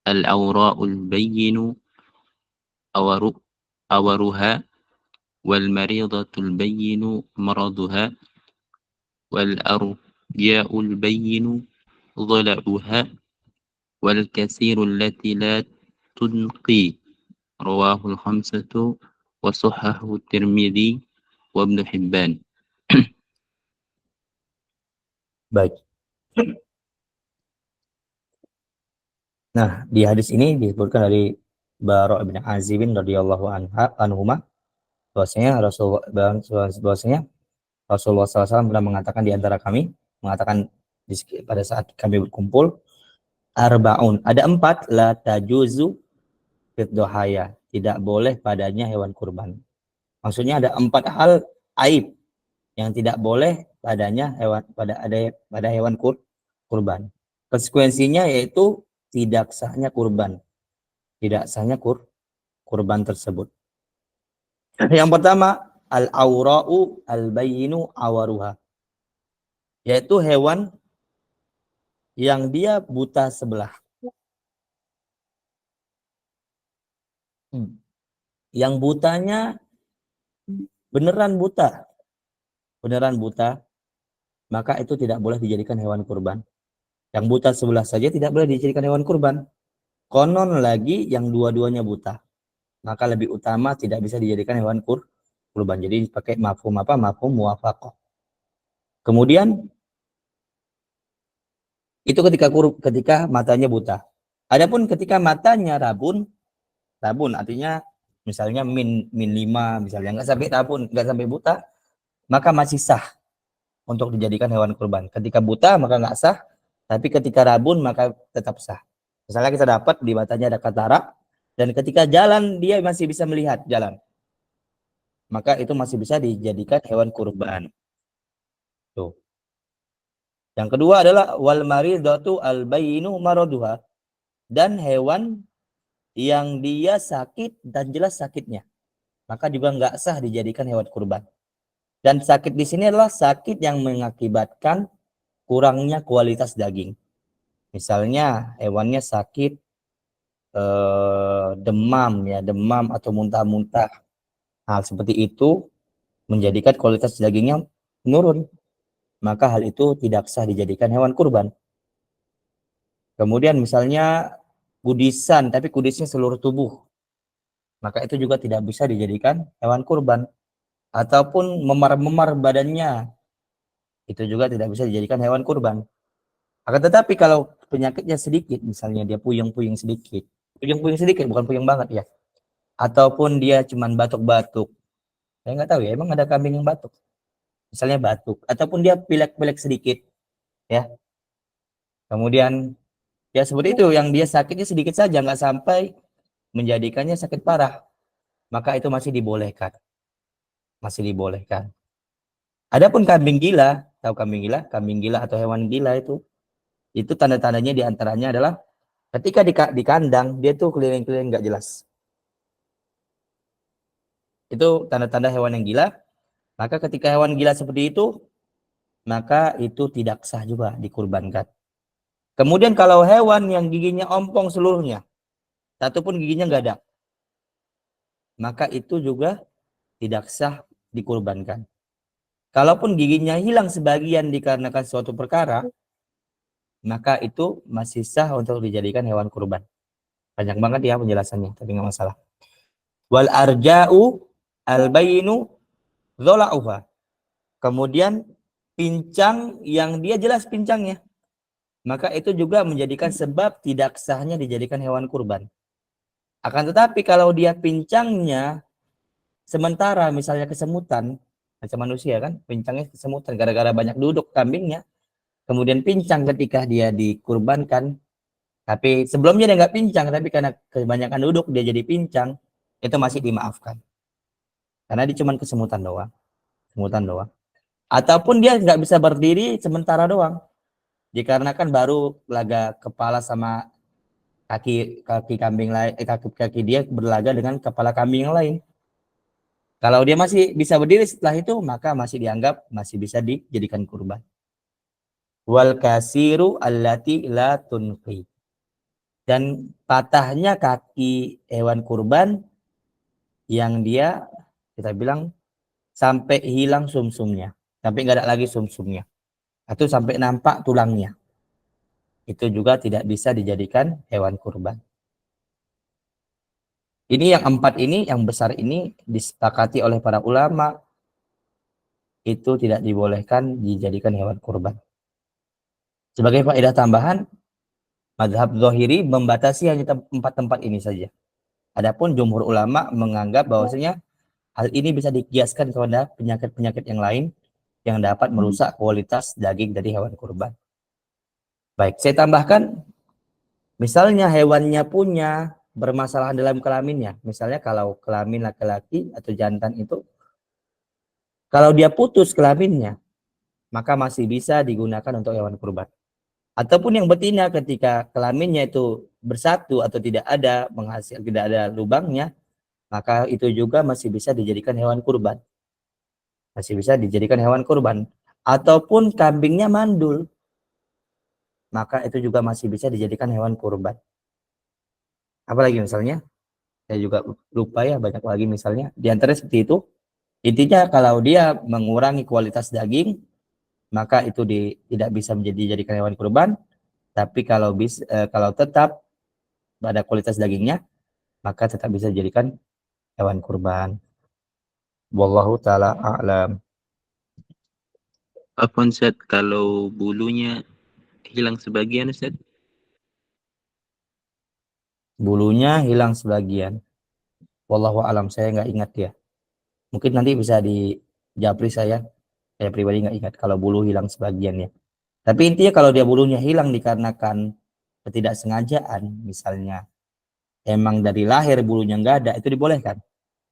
al-awra'ul bayyinu awaruha wal maridatul bayyinu maraduha wal arja'ul bayyinu ضلعها والكثير التي لا تنقي رواه الخمسة وصححه الترمذي وابن حبان. Baik. Nah, di hadis ini disebutkan dari Bara' bin Azib radhiyallahu anhuma bahwasanya Rasulullah SAW pernah mengatakan di antara kami, mengatakan pada saat kami berkumpul, arba'un, ada 4, la tajuzu fit dohaya, tidak boleh padanya hewan kurban. Maksudnya ada 4 hal aib yang tidak boleh padanya pada hewan kurban. Konsekuensinya yaitu tidak sahnya kurban. Tidak sahnya kurban tersebut. Yang pertama, al-aura'u al-bayyinu awaruha. Yaitu hewan yang dia buta sebelah. Yang butanya beneran buta. Beneran buta, maka itu tidak boleh dijadikan hewan kurban. Yang buta sebelah saja tidak boleh dijadikan hewan kurban. Konon lagi yang dua-duanya buta, maka lebih utama tidak bisa dijadikan hewan kurban. Jadi pakai mafhum muwafaqah. Kemudian itu ketika matanya buta. Adapun ketika matanya rabun artinya misalnya min 5 misalnya, nggak sampai buta, maka masih sah untuk dijadikan hewan kurban. Ketika buta maka nggak sah, tapi ketika rabun maka tetap sah. Misalnya kita dapat di matanya ada katarak, dan ketika jalan dia masih bisa melihat jalan, maka itu masih bisa dijadikan hewan kurban. Tuh. Yang kedua adalah wal maridatu al bayyinu maraduha, dan hewan yang dia sakit dan jelas sakitnya, maka juga nggak sah dijadikan hewan kurban. Dan sakit di sini adalah sakit yang mengakibatkan kurangnya kualitas daging. Misalnya hewannya sakit demam atau muntah-muntah. Hal seperti itu menjadikan kualitas dagingnya menurun, maka hal itu tidak sah dijadikan hewan kurban. Kemudian misalnya kudisan, tapi kudisnya seluruh tubuh, maka itu juga tidak bisa dijadikan hewan kurban. Ataupun memar-memar badannya, itu juga tidak bisa dijadikan hewan kurban. Akan tetapi kalau penyakitnya sedikit, misalnya dia puyeng-puyeng sedikit, bukan puyeng banget ya, ataupun dia cuman batuk-batuk, saya nggak tahu ya, emang ada kambing yang batuk, misalnya batuk, ataupun dia pilek-pilek sedikit, ya, kemudian ya seperti itu, yang dia sakitnya sedikit saja, nggak sampai menjadikannya sakit parah, maka itu masih dibolehkan. Adapun kambing gila, tahu kambing gila atau hewan gila itu tanda-tandanya diantaranya adalah ketika di kandang dia tuh keliling-keliling nggak jelas. Itu tanda-tanda hewan yang gila. Maka ketika hewan gila seperti itu, maka itu tidak sah juga dikurbankan. Kemudian kalau hewan yang giginya ompong seluruhnya, satu pun giginya nggak ada, maka itu juga tidak sah dikurbankan. Kalaupun giginya hilang sebagian dikarenakan suatu perkara, maka itu masih sah untuk dijadikan hewan kurban. Panjang banget ya penjelasannya, tapi nggak masalah. Wal arja'u al-bayinu dhola'uha. Kemudian pincang yang dia jelas pincangnya, maka itu juga menjadikan sebab tidak sahnya dijadikan hewan kurban. Akan tetapi kalau dia pincangnya sementara, misalnya kesemutan, macam manusia kan, pincangnya kesemutan gara-gara banyak duduk kambingnya, kemudian pincang ketika dia dikurbankan, tapi sebelumnya dia nggak pincang, tapi karena kebanyakan duduk dia jadi pincang, itu masih dimaafkan. Karena dia cuma kesemutan doang. Kesemutan doang. Ataupun dia nggak bisa berdiri sementara doang. Dikarenakan baru laga kepala sama kaki kambing lain, kaki dia berlaga dengan kepala kambing yang lain. Kalau dia masih bisa berdiri setelah itu, maka masih dianggap masih bisa dijadikan kurban. Wal kasiru allati la tunqi. Dan patahnya kaki hewan kurban yang dia, kita bilang, sampai hilang sumsumnya, sampai nggak ada lagi sumsumnya, atau sampai nampak tulangnya, itu juga tidak bisa dijadikan hewan kurban. Ini yang 4 ini, yang besar ini disepakati oleh para ulama itu tidak dibolehkan dijadikan hewan kurban. Sebagai faedah tambahan, mazhab Zahiri membatasi hanya 4 tempat ini saja. Adapun jumhur ulama menganggap bahwasanya hal ini bisa dikiaskan kepada penyakit-penyakit yang lain yang dapat merusak kualitas daging dari hewan kurban. Baik, saya tambahkan, misalnya hewannya punya bermasalah dalam kelaminnya. Misalnya kalau kelamin laki-laki atau jantan itu, kalau dia putus kelaminnya, maka masih bisa digunakan untuk hewan kurban. Ataupun yang betina ketika kelaminnya itu bersatu atau tidak ada tidak ada lubangnya, maka itu juga masih bisa dijadikan hewan kurban. Masih bisa dijadikan hewan kurban. Ataupun kambingnya mandul, maka itu juga masih bisa dijadikan hewan kurban. Apalagi misalnya, saya juga lupa ya, banyak lagi misalnya. Di antara seperti itu, intinya kalau dia mengurangi kualitas daging, maka itu tidak bisa dijadikan hewan kurban. Tapi kalau tetap pada kualitas dagingnya, maka tetap bisa dijadikan hewan kurban. Wallahu ta'ala a'lam. Apa Ustaz, kalau bulunya hilang sebagian Ustaz? Bulunya hilang sebagian. Wallahu a'lam, saya nggak ingat ya. Mungkin nanti bisa dijapri saya pribadi nggak ingat kalau bulu hilang sebagian ya. Tapi intinya kalau dia bulunya hilang dikarenakan ketidaksengajaan, misalnya emang dari lahir bulunya nggak ada, itu dibolehkan.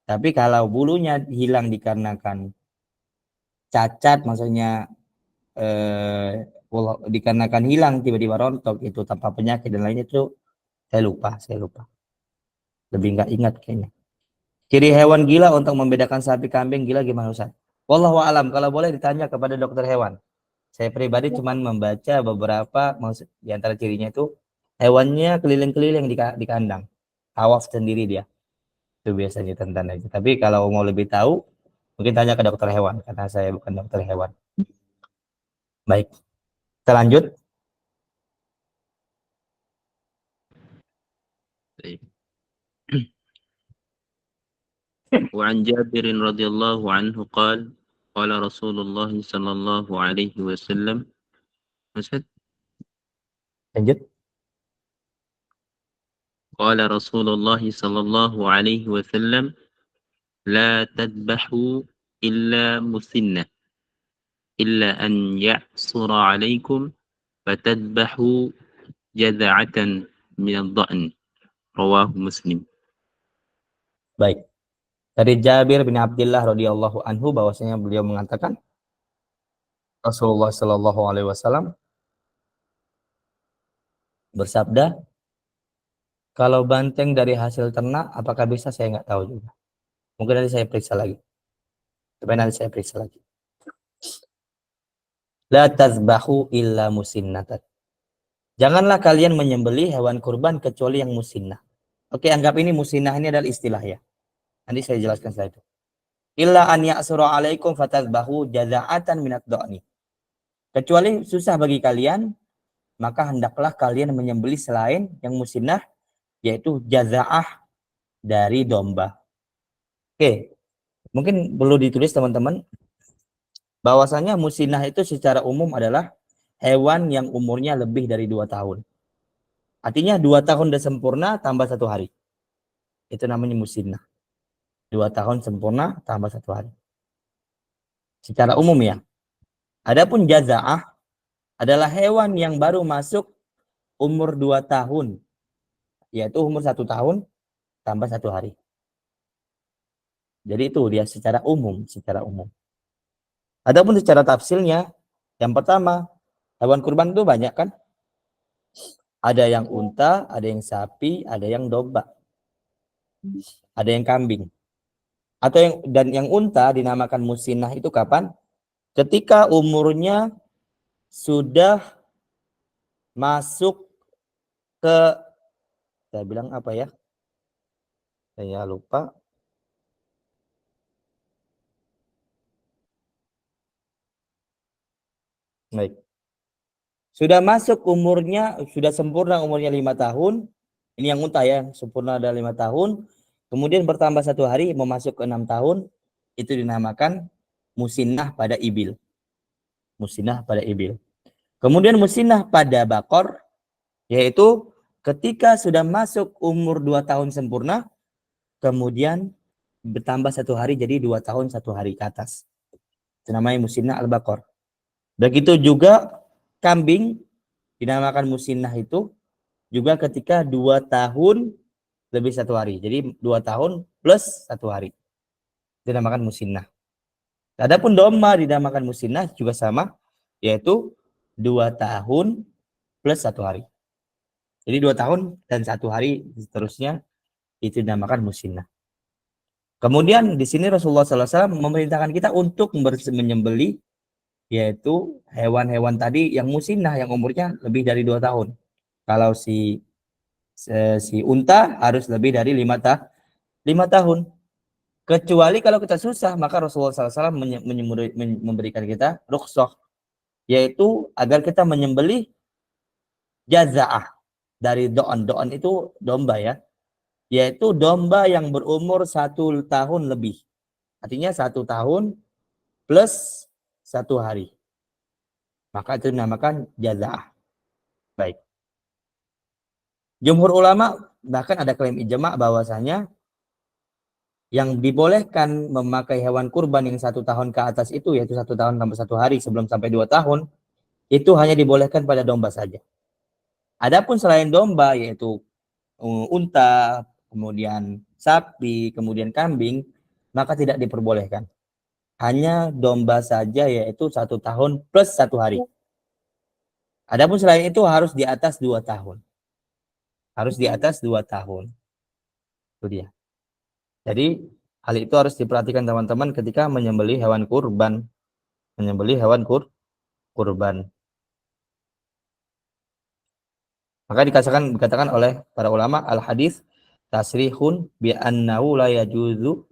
Tapi kalau bulunya hilang dikarenakan cacat, maksudnya dikarenakan hilang tiba-tiba rontok itu tanpa penyakit dan lainnya, itu saya lupa. Lebih nggak ingat kayaknya. Ciri hewan gila untuk membedakan sapi kambing gila gimana Ustaz? Wallahu alam, kalau boleh ditanya kepada dokter hewan. Saya pribadi cuman membaca beberapa, di antara cirinya itu hewannya keliling-keliling di kandang. Tawaf sendiri dia. Itu biasanya tanda-tandanya. Tapi kalau mau lebih tahu, mungkin tanya ke dokter hewan, karena saya bukan dokter hewan. Baik, kita lanjut. وعن جابر رضي الله عنه قال قال رسول الله صلى الله عليه وسلم Ustaz, Lanjut. قال رسول الله صلى الله عليه وسلم لا تذبحوا إلا مسنة إلا أن يعصر عليكم فتذبحوا جذعة من الضأن رواه مسلم. Baik. Dari Jabir bin Abdullah radhiyallahu anhu bahwasanya beliau mengatakan Rasulullah Shallallahu alaihi wasallam bersabda, kalau banteng dari hasil ternak apakah bisa, saya nggak tahu juga. Mungkin nanti saya periksa lagi. La tazbahu illa musinnatan. Janganlah kalian menyembelih hewan kurban kecuali yang musinnah. Oke, anggap ini musinnah ini adalah istilah ya. Nanti saya jelaskan setelah itu. Illa an ya'sura alaikum fatazbahu jaza'atan minat do'ni. Kecuali susah bagi kalian, maka hendaklah kalian menyembelih selain yang musinnah, yaitu jaza'ah dari domba. Oke, mungkin perlu ditulis teman-teman, bahwasanya musinnah itu secara umum adalah hewan yang umurnya lebih dari 2 tahun. Artinya 2 tahun sudah sempurna tambah 1 hari. Itu namanya musinnah. 2 tahun sempurna tambah 1 hari. Secara umum ya. Adapun jaza'ah adalah hewan yang baru masuk umur 2 tahun, yaitu umur 1 tahun tambah 1 hari. Jadi itu dia secara umum. Adapun secara tafsilnya, yang pertama, hewan kurban itu banyak kan? Ada yang unta, ada yang sapi, ada yang domba, ada yang kambing. Dan yang unta dinamakan musinah itu kapan? Ketika umurnya sudah masuk ke, saya bilang apa ya? Saya lupa. Baik. Sudah masuk umurnya, sudah sempurna umurnya 5 tahun. Ini yang unta ya, sempurna ada 5 tahun. Kemudian bertambah 1 hari, mau masuk ke 6 tahun. Itu dinamakan musinnah pada ibil. Musinnah pada ibil. Kemudian musinnah pada bakor, yaitu ketika sudah masuk umur 2 tahun sempurna, kemudian bertambah 1 hari jadi 2 tahun 1 hari ke atas. Itu namanya musinnah al-bakor. Begitu juga kambing dinamakan musinnah itu juga ketika 2 tahun lebih 1 hari. Jadi 2 tahun plus 1 hari. Dinamakan musinnah. Adapun domba dinamakan musinnah juga sama, yaitu 2 tahun plus 1 hari. Jadi 2 tahun dan 1 hari seterusnya itu dinamakan musinnah. Kemudian di sini Rasulullah SAW memerintahkan kita untuk menyembelih, yaitu hewan-hewan tadi yang musinnah yang umurnya lebih dari 2 tahun. Kalau si unta harus lebih dari 5 tahun. Kecuali kalau kita susah, maka Rasulullah SAW memberikan kita rukhsah, yaitu agar kita menyembelih jazaah dari do'on. Do'on itu domba ya, yaitu domba yang berumur 1 tahun lebih. Artinya 1 tahun plus 1 hari. Maka itu dinamakan jazaah. Baik. Jumhur ulama bahkan ada klaim ijma' bahwasanya yang dibolehkan memakai hewan kurban yang 1 tahun ke atas itu, yaitu 1 tahun tambah 1 hari sebelum sampai 2 tahun, itu hanya dibolehkan pada domba saja. Adapun selain domba, yaitu unta, kemudian sapi, kemudian kambing, maka tidak diperbolehkan. Hanya domba saja, yaitu 1 tahun plus 1 hari. Adapun selain itu harus di atas 2 tahun. Harus di atas 2 tahun. Itu dia. Jadi hal itu harus diperhatikan teman-teman ketika menyembelih hewan kurban. Kurban. Maka dikatakan oleh para ulama al-hadis tasrihun bi annahu la yajuzu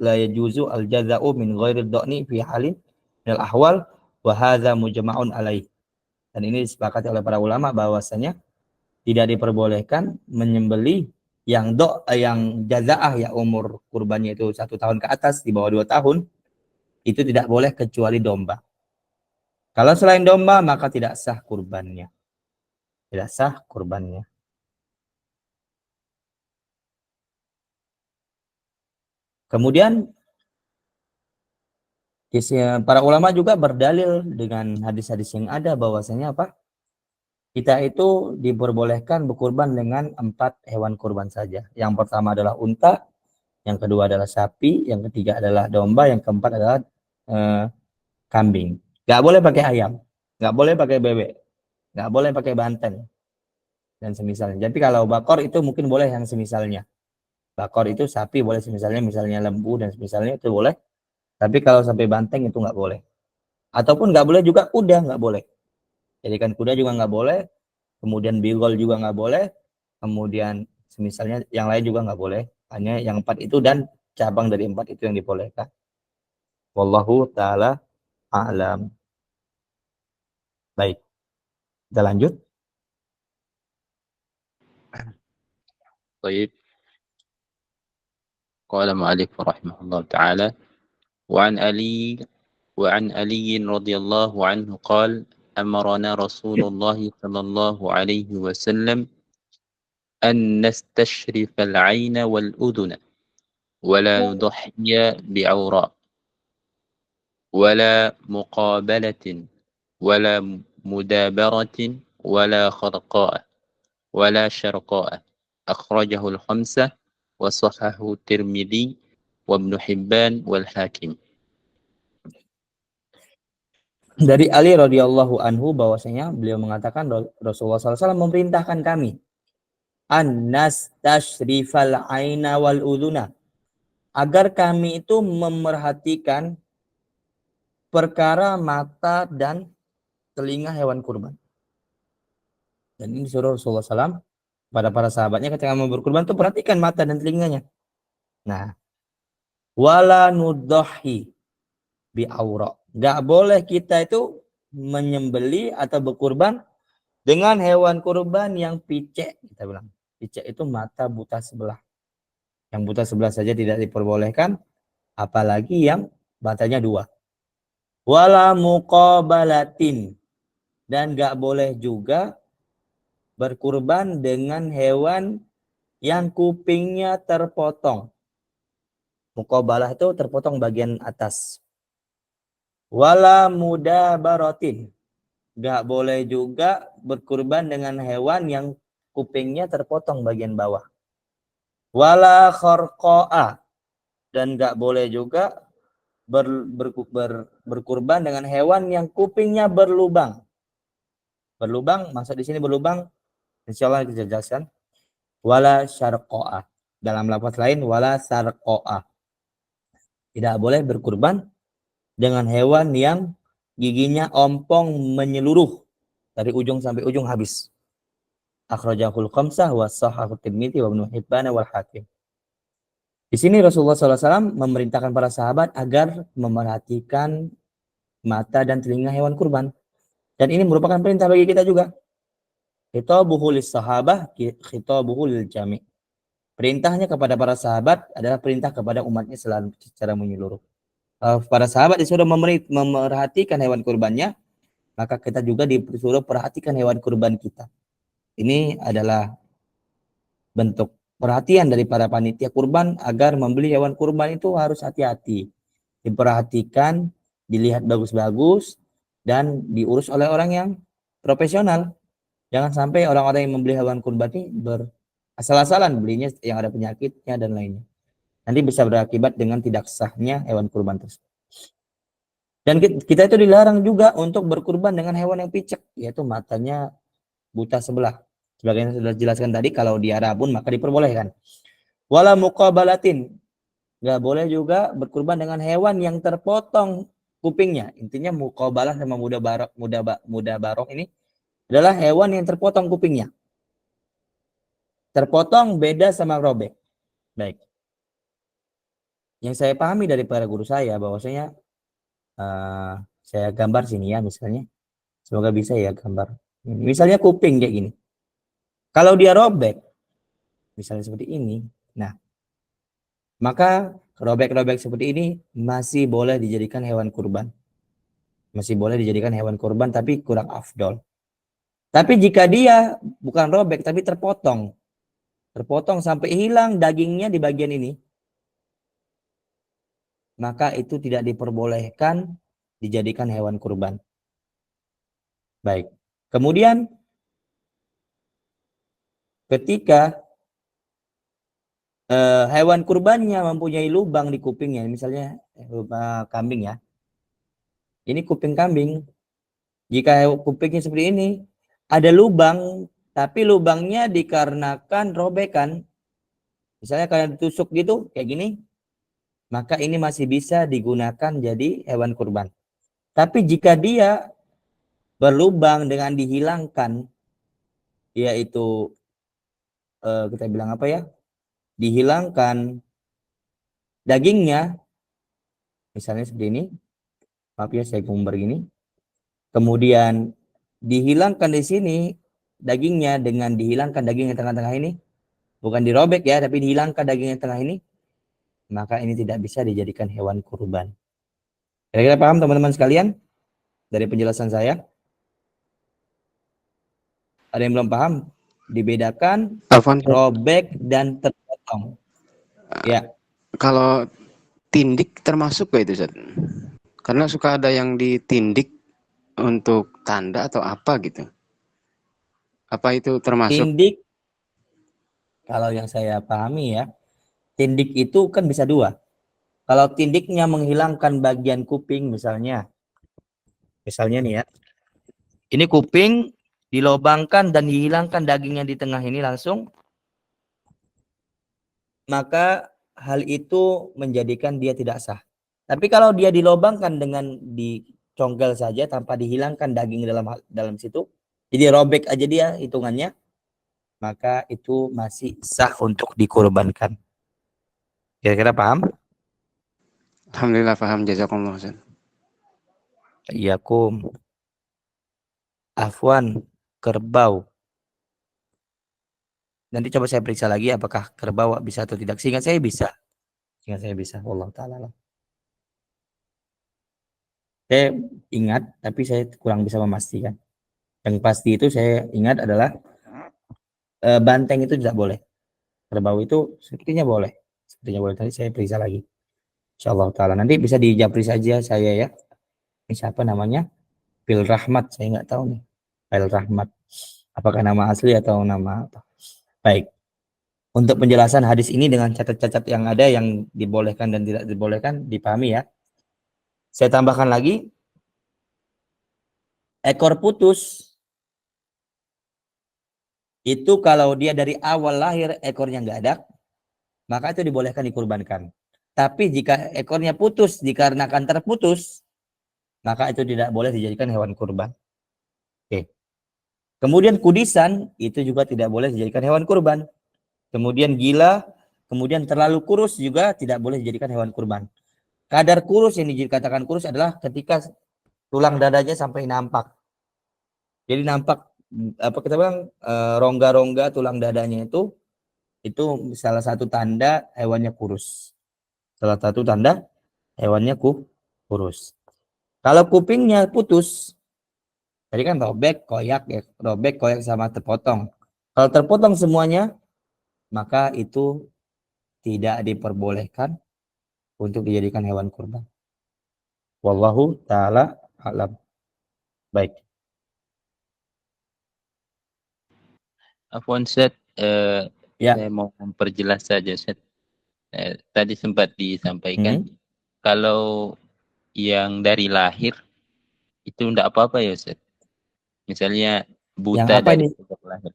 al-jaza'u min ghairi dhani fi halin minal ahwal wa hadza mujma'un alaih. Dan ini disepakati oleh para ulama bahwasanya tidak diperbolehkan menyembelih yang jazaah ya umur kurbannya itu 1 tahun ke atas, di bawah 2 tahun, itu tidak boleh kecuali domba. Kalau selain domba maka tidak sah kurbannya. Tidak sah kurbannya. Kemudian para ulama juga berdalil dengan hadis-hadis yang ada bahwasanya apa? Kita itu diperbolehkan berkurban dengan 4 hewan kurban saja. Yang pertama adalah unta, yang kedua adalah sapi, yang ketiga adalah domba, yang keempat adalah kambing. Nggak boleh pakai ayam, nggak boleh pakai bebek, nggak boleh pakai banteng dan semisalnya. Jadi kalau bakor itu mungkin boleh yang semisalnya. Bakor itu sapi boleh misalnya lembu dan semisalnya itu boleh. Tapi kalau sampai banteng itu nggak boleh. Ataupun nggak boleh juga kuda, nggak boleh. Jadikan kuda juga nggak boleh. Kemudian bigol juga nggak boleh. Kemudian semisalnya yang lain juga nggak boleh. Hanya yang 4 itu dan cabang dari 4 itu yang dibolehkan. Wallahu ta'ala a'lam. Baik. Kita lanjut. طيب قال مؤلف رحمه الله تعالى وعن علي رضي الله عنه قال أمرنا رسول الله صلى الله عليه وسلم أن نستشرف العين والأذن ولا نضحي بعوراء ولا مقابلة ولا مدابرة ولا خرقاء ولا شرقاء أخرجه الخمسة وصححه الترمذي وابن حبان والحاكم. Dari Ali radhiyallahu anhu bahwasanya beliau mengatakan Rasulullah SAW memerintahkan kami an-nas tashrifal aina wal udhuna, agar kami itu memerhatikan perkara mata dan telinga hewan kurban. Dan ini disuruh Rasulullah SAW pada para sahabatnya ketika mau berkurban itu perhatikan mata dan telinganya. Nah, wala nudhahi bi aura. Enggak boleh kita itu menyembeli atau berkurban dengan hewan kurban yang picek, kita bilang. Picek itu mata buta sebelah. Yang buta sebelah saja tidak diperbolehkan, apalagi yang matanya dua. Wala muqabalatin, dan enggak boleh juga berkurban dengan hewan yang kupingnya terpotong. Muqabalah itu terpotong bagian atas. Wala mudabaratin, enggak boleh juga berkurban dengan hewan yang kupingnya terpotong bagian bawah. Wala kharqa'a, dan enggak boleh juga berkurban dengan hewan yang kupingnya berlubang. Berlubang, maksud di sini berlubang, insyaallah kita jelaskan. Wala syarqa'a, dalam lafaz lain wala sarqa'a. Tidak boleh berkurban dengan hewan yang giginya ompong menyeluruh dari ujung sampai ujung habis. Akhrajahul khamsah wa sahhahu Tirmidzi wa Ibnu Hibban wal Hakim. Di sini Rasulullah SAW memerintahkan para sahabat agar memerhatikan mata dan telinga hewan kurban. Dan ini merupakan perintah bagi kita juga. Khitabuhu lis sahabah, khitabuhu lil jami'. Perintahnya kepada para sahabat adalah perintah kepada umatnya selalu secara menyeluruh. Para sahabat disuruh memerhatikan hewan kurbannya, maka kita juga disuruh perhatikan hewan kurban kita. Ini adalah bentuk perhatian dari para panitia kurban agar membeli hewan kurban itu harus hati-hati. Diperhatikan, dilihat bagus-bagus, dan diurus oleh orang yang profesional. Jangan sampai orang-orang yang membeli hewan kurban ini asal-asalan belinya yang ada penyakitnya dan lainnya. Nanti bisa berakibat dengan tidak sahnya hewan kurban tersebut. Dan kita itu dilarang juga untuk berkurban dengan hewan yang picek, yaitu matanya buta sebelah. Sebagaimana sudah dijelaskan tadi, kalau di Arabun maka diperbolehkan. Wala muqabalatin, nggak boleh juga berkurban dengan hewan yang terpotong kupingnya. Intinya muqabalah sama mudabarah ini adalah hewan yang terpotong kupingnya. Terpotong beda sama robek. Baik. Yang saya pahami dari para guru saya bahwasanya saya gambar sini ya misalnya. Semoga bisa ya gambar. Misalnya kuping kayak gini. Kalau dia robek, misalnya seperti ini, nah, maka robek-robek seperti ini masih boleh dijadikan hewan kurban. Masih boleh dijadikan hewan kurban, tapi kurang afdol. Tapi jika dia bukan robek, tapi terpotong sampai hilang dagingnya di bagian ini, maka itu tidak diperbolehkan dijadikan hewan kurban. Baik. Kemudian ketika hewan kurbannya mempunyai lubang di kupingnya, misalnya kambing ya. Ini kuping kambing. Jika kupingnya seperti ini, ada lubang, tapi lubangnya dikarenakan robekan. Misalnya kalian ditusuk gitu, kayak gini, maka ini masih bisa digunakan jadi hewan kurban. Tapi jika dia berlubang dengan dihilangkan, yaitu kita bilang apa ya, dihilangkan dagingnya, misalnya seperti ini, maaf ya saya gambar gini, kemudian dihilangkan di sini dagingnya dengan dihilangkan daging yang tengah-tengah ini, bukan dirobek ya, tapi dihilangkan daging yang tengah ini, maka ini tidak bisa dijadikan hewan kurban. Kira-kira paham teman-teman sekalian dari penjelasan saya? Ada yang belum paham? Dibedakan robek dan terpotong. Ya. Kalau tindik termasuk gak itu, Ustaz? Karena suka ada yang ditindik untuk tanda atau apa gitu? Apa itu termasuk? Tindik, kalau yang saya pahami ya, tindik itu kan bisa dua. Kalau tindiknya menghilangkan bagian kuping misalnya nih ya, ini kuping dilobangkan dan dihilangkan dagingnya di tengah ini langsung, maka hal itu menjadikan dia tidak sah. Tapi kalau dia dilobangkan dengan dicongkel saja tanpa dihilangkan daging dalam situ, jadi robek aja dia hitungannya, maka itu masih sah untuk dikurbankan. Kira-kira paham? Alhamdulillah paham, jazakumullah Ustaz. Iyakum. Afwan, kerbau. Nanti coba saya periksa lagi apakah kerbau bisa atau tidak. Seingat saya bisa. Wallahu ta'ala alam. Saya ingat, tapi saya kurang bisa memastikan. Yang pasti itu saya ingat adalah banteng itu tidak boleh. Kerbau itu sepertinya boleh. Tadi saya periksa lagi. Insyaallah ta'ala. Nanti bisa dijapri saja saya ya. Ini siapa namanya? Fil Rahmat. Saya nggak tahu nih. Fil Rahmat. Apakah nama asli atau nama apa? Baik. Untuk penjelasan hadis ini dengan cacat-cacat yang ada yang dibolehkan dan tidak dibolehkan dipahami ya. Saya tambahkan lagi, ekor putus itu kalau dia dari awal lahir ekornya nggak ada, maka itu dibolehkan dikurbankan. Tapi jika ekornya putus dikarenakan terputus, maka itu tidak boleh dijadikan hewan kurban. Oke. Kemudian kudisan itu juga tidak boleh dijadikan hewan kurban. Kemudian gila, kemudian terlalu kurus juga tidak boleh dijadikan hewan kurban. Kadar kurus yang dikatakan kurus adalah ketika tulang dadanya sampai nampak. Jadi nampak apa kita bilang rongga-rongga tulang dadanya itu salah satu tanda hewannya kurus. Salah satu tanda hewannya kurus. Kalau kupingnya putus, tadi kan robek, koyak ya, robek, koyak sama terpotong. Kalau terpotong semuanya, maka itu tidak diperbolehkan untuk dijadikan hewan kurban. Wallahu ta'ala alam. Baik. Afwan Ustaz, Ya. saya mau memperjelas saja Ustaz. Tadi sempat disampaikan kalau yang dari lahir itu enggak apa-apa ya Ustaz. Misalnya buta dari lahir.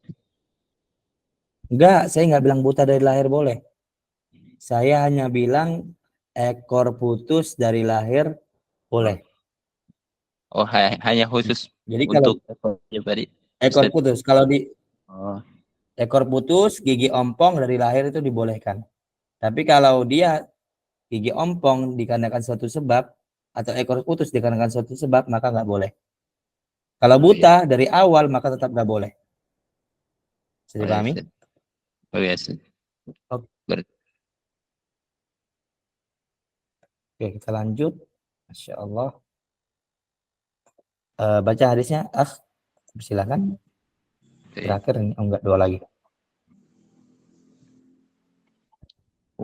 Enggak, saya nggak bilang buta dari lahir boleh. Saya hanya bilang ekor putus dari lahir boleh. Oh, hanya khusus jadi untuk ekor putus. Kalau di ekor putus, gigi ompong dari lahir itu dibolehkan. Tapi kalau dia gigi ompong dikarenakan suatu sebab atau ekor putus dikarenakan suatu sebab, maka nggak boleh. Kalau buta dari awal, maka tetap nggak boleh. Bisa dipahami? Oh ya, Oke, kita lanjut. Masya Allah. Baca hadisnya, silakan. Terakhir ini, enggak, dua lagi.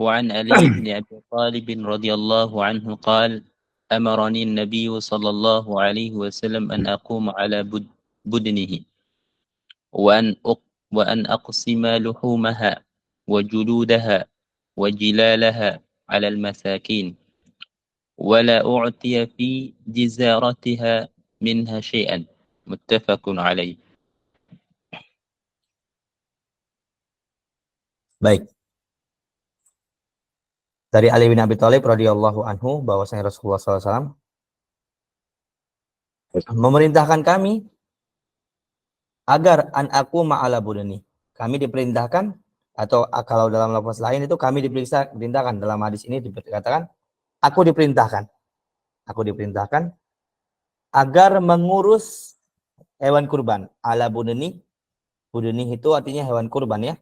وعن علي بن أبي طالب رضي الله عنه قال أمرني النبي صلى الله عليه وسلم أن أقوم على بدنه وأن أقسم لحومها وجلودها وجلالها على المساكين ولا أعطي في جزارتها منها شيئا متفق عليه. Baik. Dari Ali bin Abi Thalib radhiyallahu anhu bahwasanya Rasulullah SAW memerintahkan kami agar an aku ma'ala budani. Kami diperintahkan, atau kalau dalam lafaz lain itu kami diperintahkan, dalam hadis ini dikatakan aku diperintahkan agar mengurus hewan kurban. Ala budani itu artinya hewan kurban ya,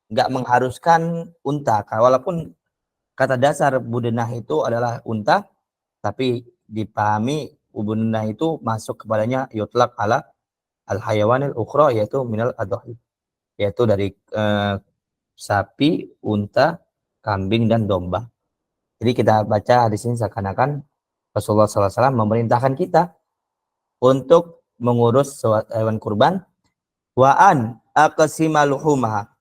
nggak mengharuskan unta, walaupun kata dasar budenah itu adalah unta, tapi dipahami budenah itu masuk kepadanya yutlaq ala al-hayawanil ukhra, yaitu minal adhahi, yaitu dari sapi, unta, kambing, dan domba. Jadi kita baca di sini seakan-akan Rasulullah SAW memerintahkan kita untuk mengurus hewan kurban, wa an aqsima luhumaha,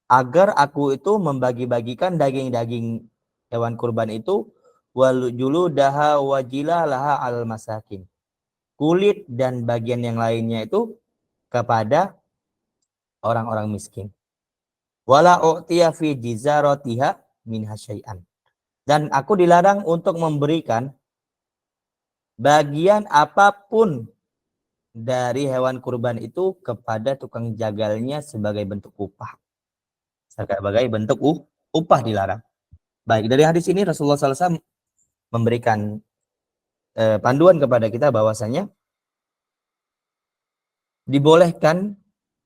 agar aku itu membagi-bagikan daging-daging hewan kurban itu, wal juludaha wajilalaha al masakin, kulit dan bagian yang lainnya itu kepada orang-orang miskin. Wala u'tiya fi jizaratiha min hasyai'an, dan aku dilarang untuk memberikan bagian apapun dari hewan kurban itu kepada tukang jagalnya sebagai bentuk upah. Sebagai bentuk upah dilarang. Baik, dari hadis ini Rasulullah SAW memberikan panduan kepada kita bahwasanya dibolehkan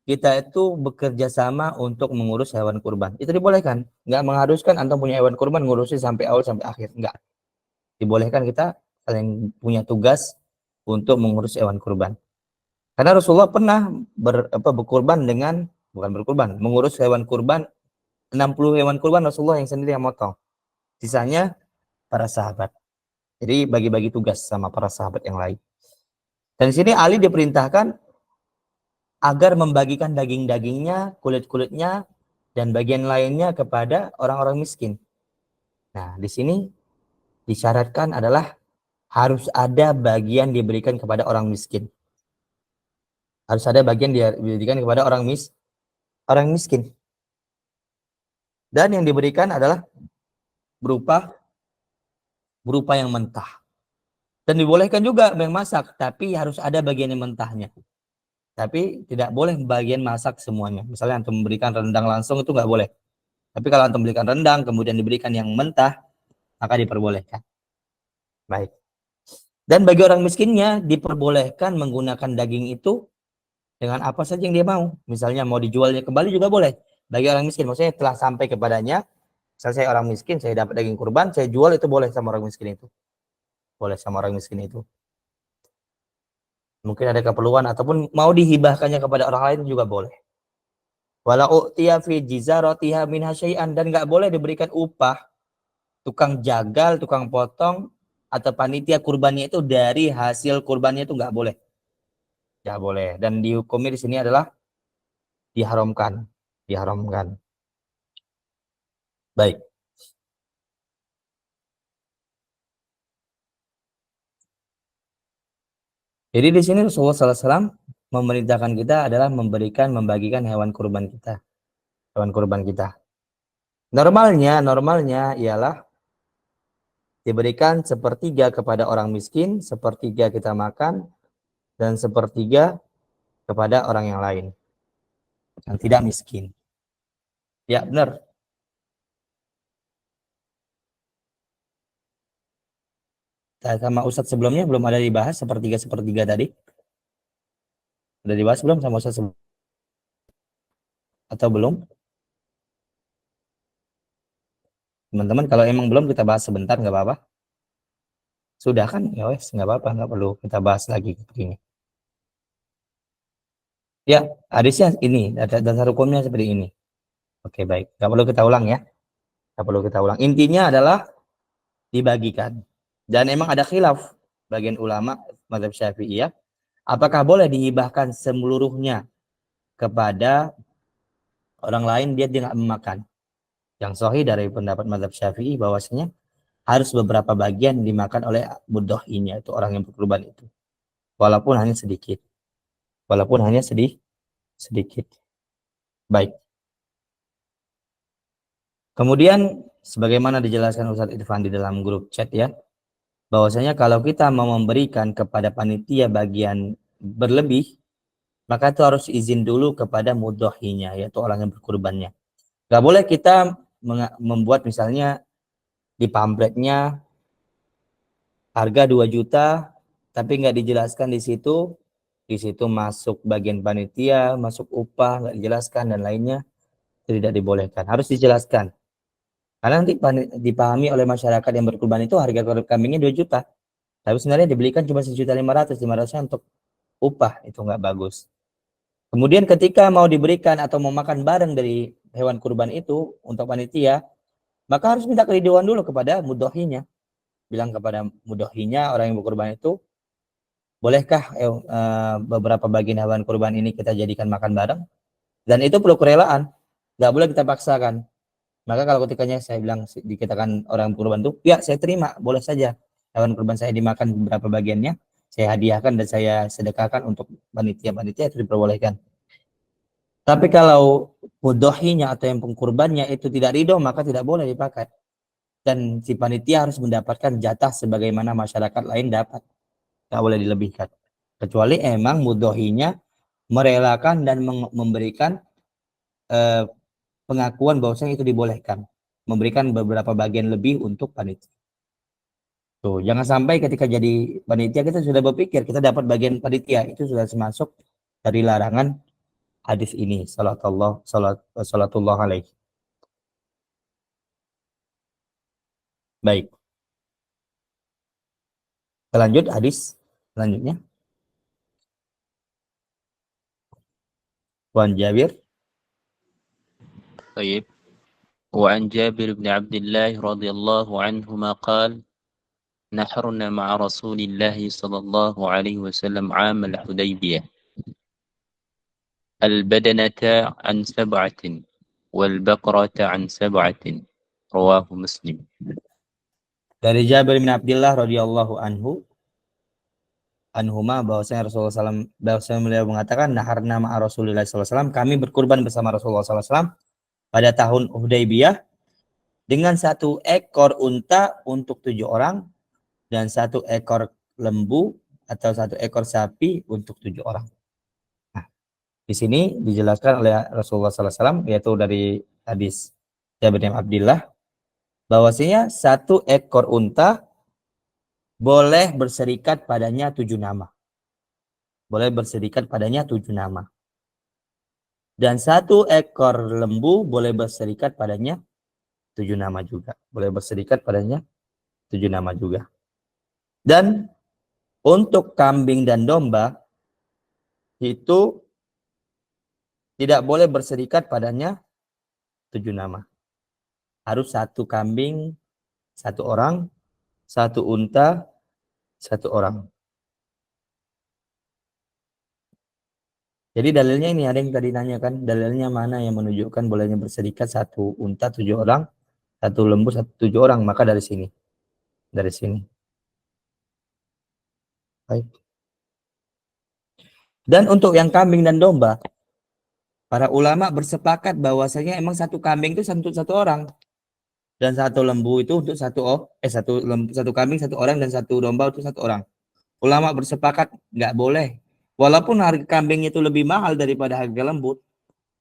kita itu bekerja sama untuk mengurus hewan kurban. Itu dibolehkan. Nggak mengharuskan antum punya hewan kurban ngurusin sampai awal sampai akhir. Nggak. Dibolehkan kita saling punya tugas untuk mengurus hewan kurban. Karena Rasulullah pernah berkurban dengan, bukan berkurban, mengurus hewan kurban, 60 hewan kurban Rasulullah yang sendiri yang motong. Sisanya para sahabat. Jadi bagi-bagi tugas sama para sahabat yang lain. Dan di sini Ali diperintahkan agar membagikan daging-dagingnya, kulit-kulitnya, dan bagian lainnya kepada orang-orang miskin. Nah, di sini disyaratkan adalah harus ada bagian diberikan kepada orang miskin. Harus ada bagian diberikan kepada orang miskin. Dan yang diberikan adalah berupa yang mentah. Dan dibolehkan juga yang masak, tapi harus ada bagian yang mentahnya. Tapi tidak boleh bagian masak semuanya. Misalnya antum memberikan rendang langsung itu nggak boleh. Tapi kalau antum memberikan rendang kemudian diberikan yang mentah, maka diperbolehkan. Baik. Dan bagi orang miskinnya diperbolehkan menggunakan daging itu dengan apa saja yang dia mau. Misalnya mau dijualnya kembali juga boleh. Bagi orang miskin, maksudnya telah sampai kepadanya, misalnya saya orang miskin, saya dapat daging kurban, saya jual itu boleh sama orang miskin itu. Boleh sama orang miskin itu. Mungkin ada keperluan ataupun mau dihibahkannya kepada orang lain juga boleh. Wala u'tiya fi jizaratiha min hasyai'an, dan nggak boleh diberikan upah tukang jagal, tukang potong atau panitia kurbannya itu dari hasil kurbannya itu nggak boleh. Nggak boleh. Dan dihukumnya di sini adalah diharamkan. Baik. Jadi di sini Rasulullah SAW memerintahkan kita adalah membagikan hewan kurban kita. Normalnya ialah diberikan sepertiga kepada orang miskin, sepertiga kita makan, dan sepertiga kepada orang yang lain yang tidak miskin. Ya, benar. Sama Ustadz sebelumnya belum ada dibahas sepertiga tadi. Sudah dibahas belum sama Ustadz sebelumnya? Atau belum? Teman-teman, kalau emang belum kita bahas sebentar, nggak apa-apa. Sudah kan? Ya wes, nggak apa-apa, nggak perlu kita bahas lagi begini. Ya, hadisnya ini, dasar hukumnya seperti ini. Oke, baik. Nggak perlu kita ulang ya. Nggak perlu kita ulang. Intinya adalah dibagikan. Dan emang ada khilaf bagian ulama mazhab Syafi'iyah, apakah boleh dihibahkan seluruhnya kepada orang lain dia nggak memakan. Yang sahih dari pendapat mazhab Syafi'i bahwasanya harus beberapa bagian dimakan oleh mudhohinya, itu orang yang berkurban itu. Walaupun hanya sedikit. Sedikit. Baik. Kemudian sebagaimana dijelaskan Ustadz Irfan di dalam grup chat ya, bahwasanya kalau kita mau memberikan kepada panitia bagian berlebih, maka itu harus izin dulu kepada mudhohinya, yaitu orang yang berkurbannya. Gak boleh kita membuat misalnya di pamfletnya harga 2 juta, tapi nggak dijelaskan di situ masuk bagian panitia, masuk upah, nggak dijelaskan dan lainnya, tidak dibolehkan. Harus dijelaskan. Karena nanti dipahami oleh masyarakat yang berkurban itu harga kambingnya 2 juta. Tapi sebenarnya dibelikan cuma 1.500.000 untuk upah, itu nggak bagus. Kemudian ketika mau diberikan atau mau makan bareng dari hewan kurban itu untuk panitia, maka harus minta keriduan dulu kepada mudhohinya. Bilang kepada mudhohinya, orang yang berkurban itu, bolehkah beberapa bagian hewan kurban ini kita jadikan makan bareng? Dan itu perlu kerelaan, nggak boleh kita paksakan. Maka kalau ketikanya saya bilang dikatakan orang kurban tuh, ya saya terima, boleh saja hewan kurban saya dimakan beberapa bagiannya, saya hadiahkan dan saya sedekahkan untuk panitia-panitia, itu diperbolehkan. Tapi kalau mudhohinya atau yang pengkurbannya itu tidak ridho, maka tidak boleh dipakai. Dan si panitia harus mendapatkan jatah sebagaimana masyarakat lain dapat. Tidak boleh dilebihkan. Kecuali emang mudhohinya merelakan dan memberikan pengakuan bahwasanya itu dibolehkan. Memberikan beberapa bagian lebih untuk panitia. Tuh, jangan sampai ketika jadi panitia kita sudah berpikir kita dapat bagian panitia, itu sudah termasuk dari larangan hadis ini. Salatullah alaihi. Baik. Kita lanjut hadis selanjutnya. Wan Jabir. طيب. وعن جابر بن عبد الله رضي الله عنهما قال نحرنا مع رسول الله صلى الله عليه وسلم عام الحديبية البدنة عن 7 والبقرة عن 7 رواه مسلم. Dari Jabir bin Abdullah radhiyallahu anhuma bahwasanya Rasulullah SAW bahwasanya beliau mengatakan naharna ma'a Rasulillah SAW, kami berkurban bersama Rasulullah SAW pada tahun Hudaybiyah dengan 1 ekor unta untuk 7 orang dan 1 ekor lembu atau 1 ekor sapi untuk 7 orang. Nah, di sini dijelaskan oleh Rasulullah SAW yaitu dari hadis Jabir bin Abdullah bahwasanya 1 ekor unta boleh berserikat padanya 7 nama. Boleh berserikat padanya 7 nama. Dan 1 ekor lembu boleh berserikat padanya 7 nama juga. Boleh berserikat padanya 7 nama juga. Dan untuk kambing dan domba itu tidak boleh berserikat padanya 7 nama. Harus 1 kambing 1 orang, 1 unta 1 orang. Jadi dalilnya ini ada yang tadi nanya kan, dalilnya mana yang menunjukkan bolehnya berserikat 1 unta 7 orang, 1 lembu 7 orang, maka dari sini. Dari sini. Baik. Dan untuk yang kambing dan domba, para ulama bersepakat bahwasanya emang 1 kambing itu 1 orang. Dan 1 lembu itu untuk 1 kambing 1 orang dan 1 domba untuk 1 orang. Ulama bersepakat nggak boleh. Walaupun harga kambing itu lebih mahal daripada harga lembu,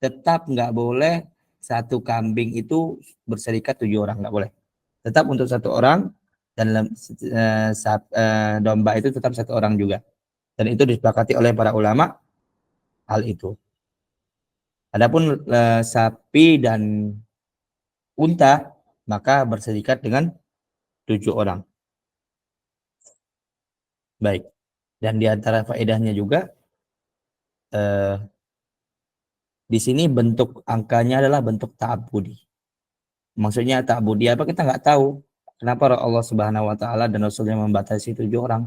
tetap nggak boleh 1 kambing itu berserikat 7 orang, nggak boleh. Tetap untuk 1 orang dan domba itu tetap 1 orang juga. Dan itu disepakati oleh para ulama hal itu. Adapun sapi dan unta maka berserikat dengan 7 orang. Baik. Dan di antara faedahnya juga di sini bentuk angkanya adalah bentuk ta'abudi. Maksudnya ta'abudi apa kita nggak tahu. Kenapa Allah Subhanahu wa taala dan Rasulnya membatasi 7 orang?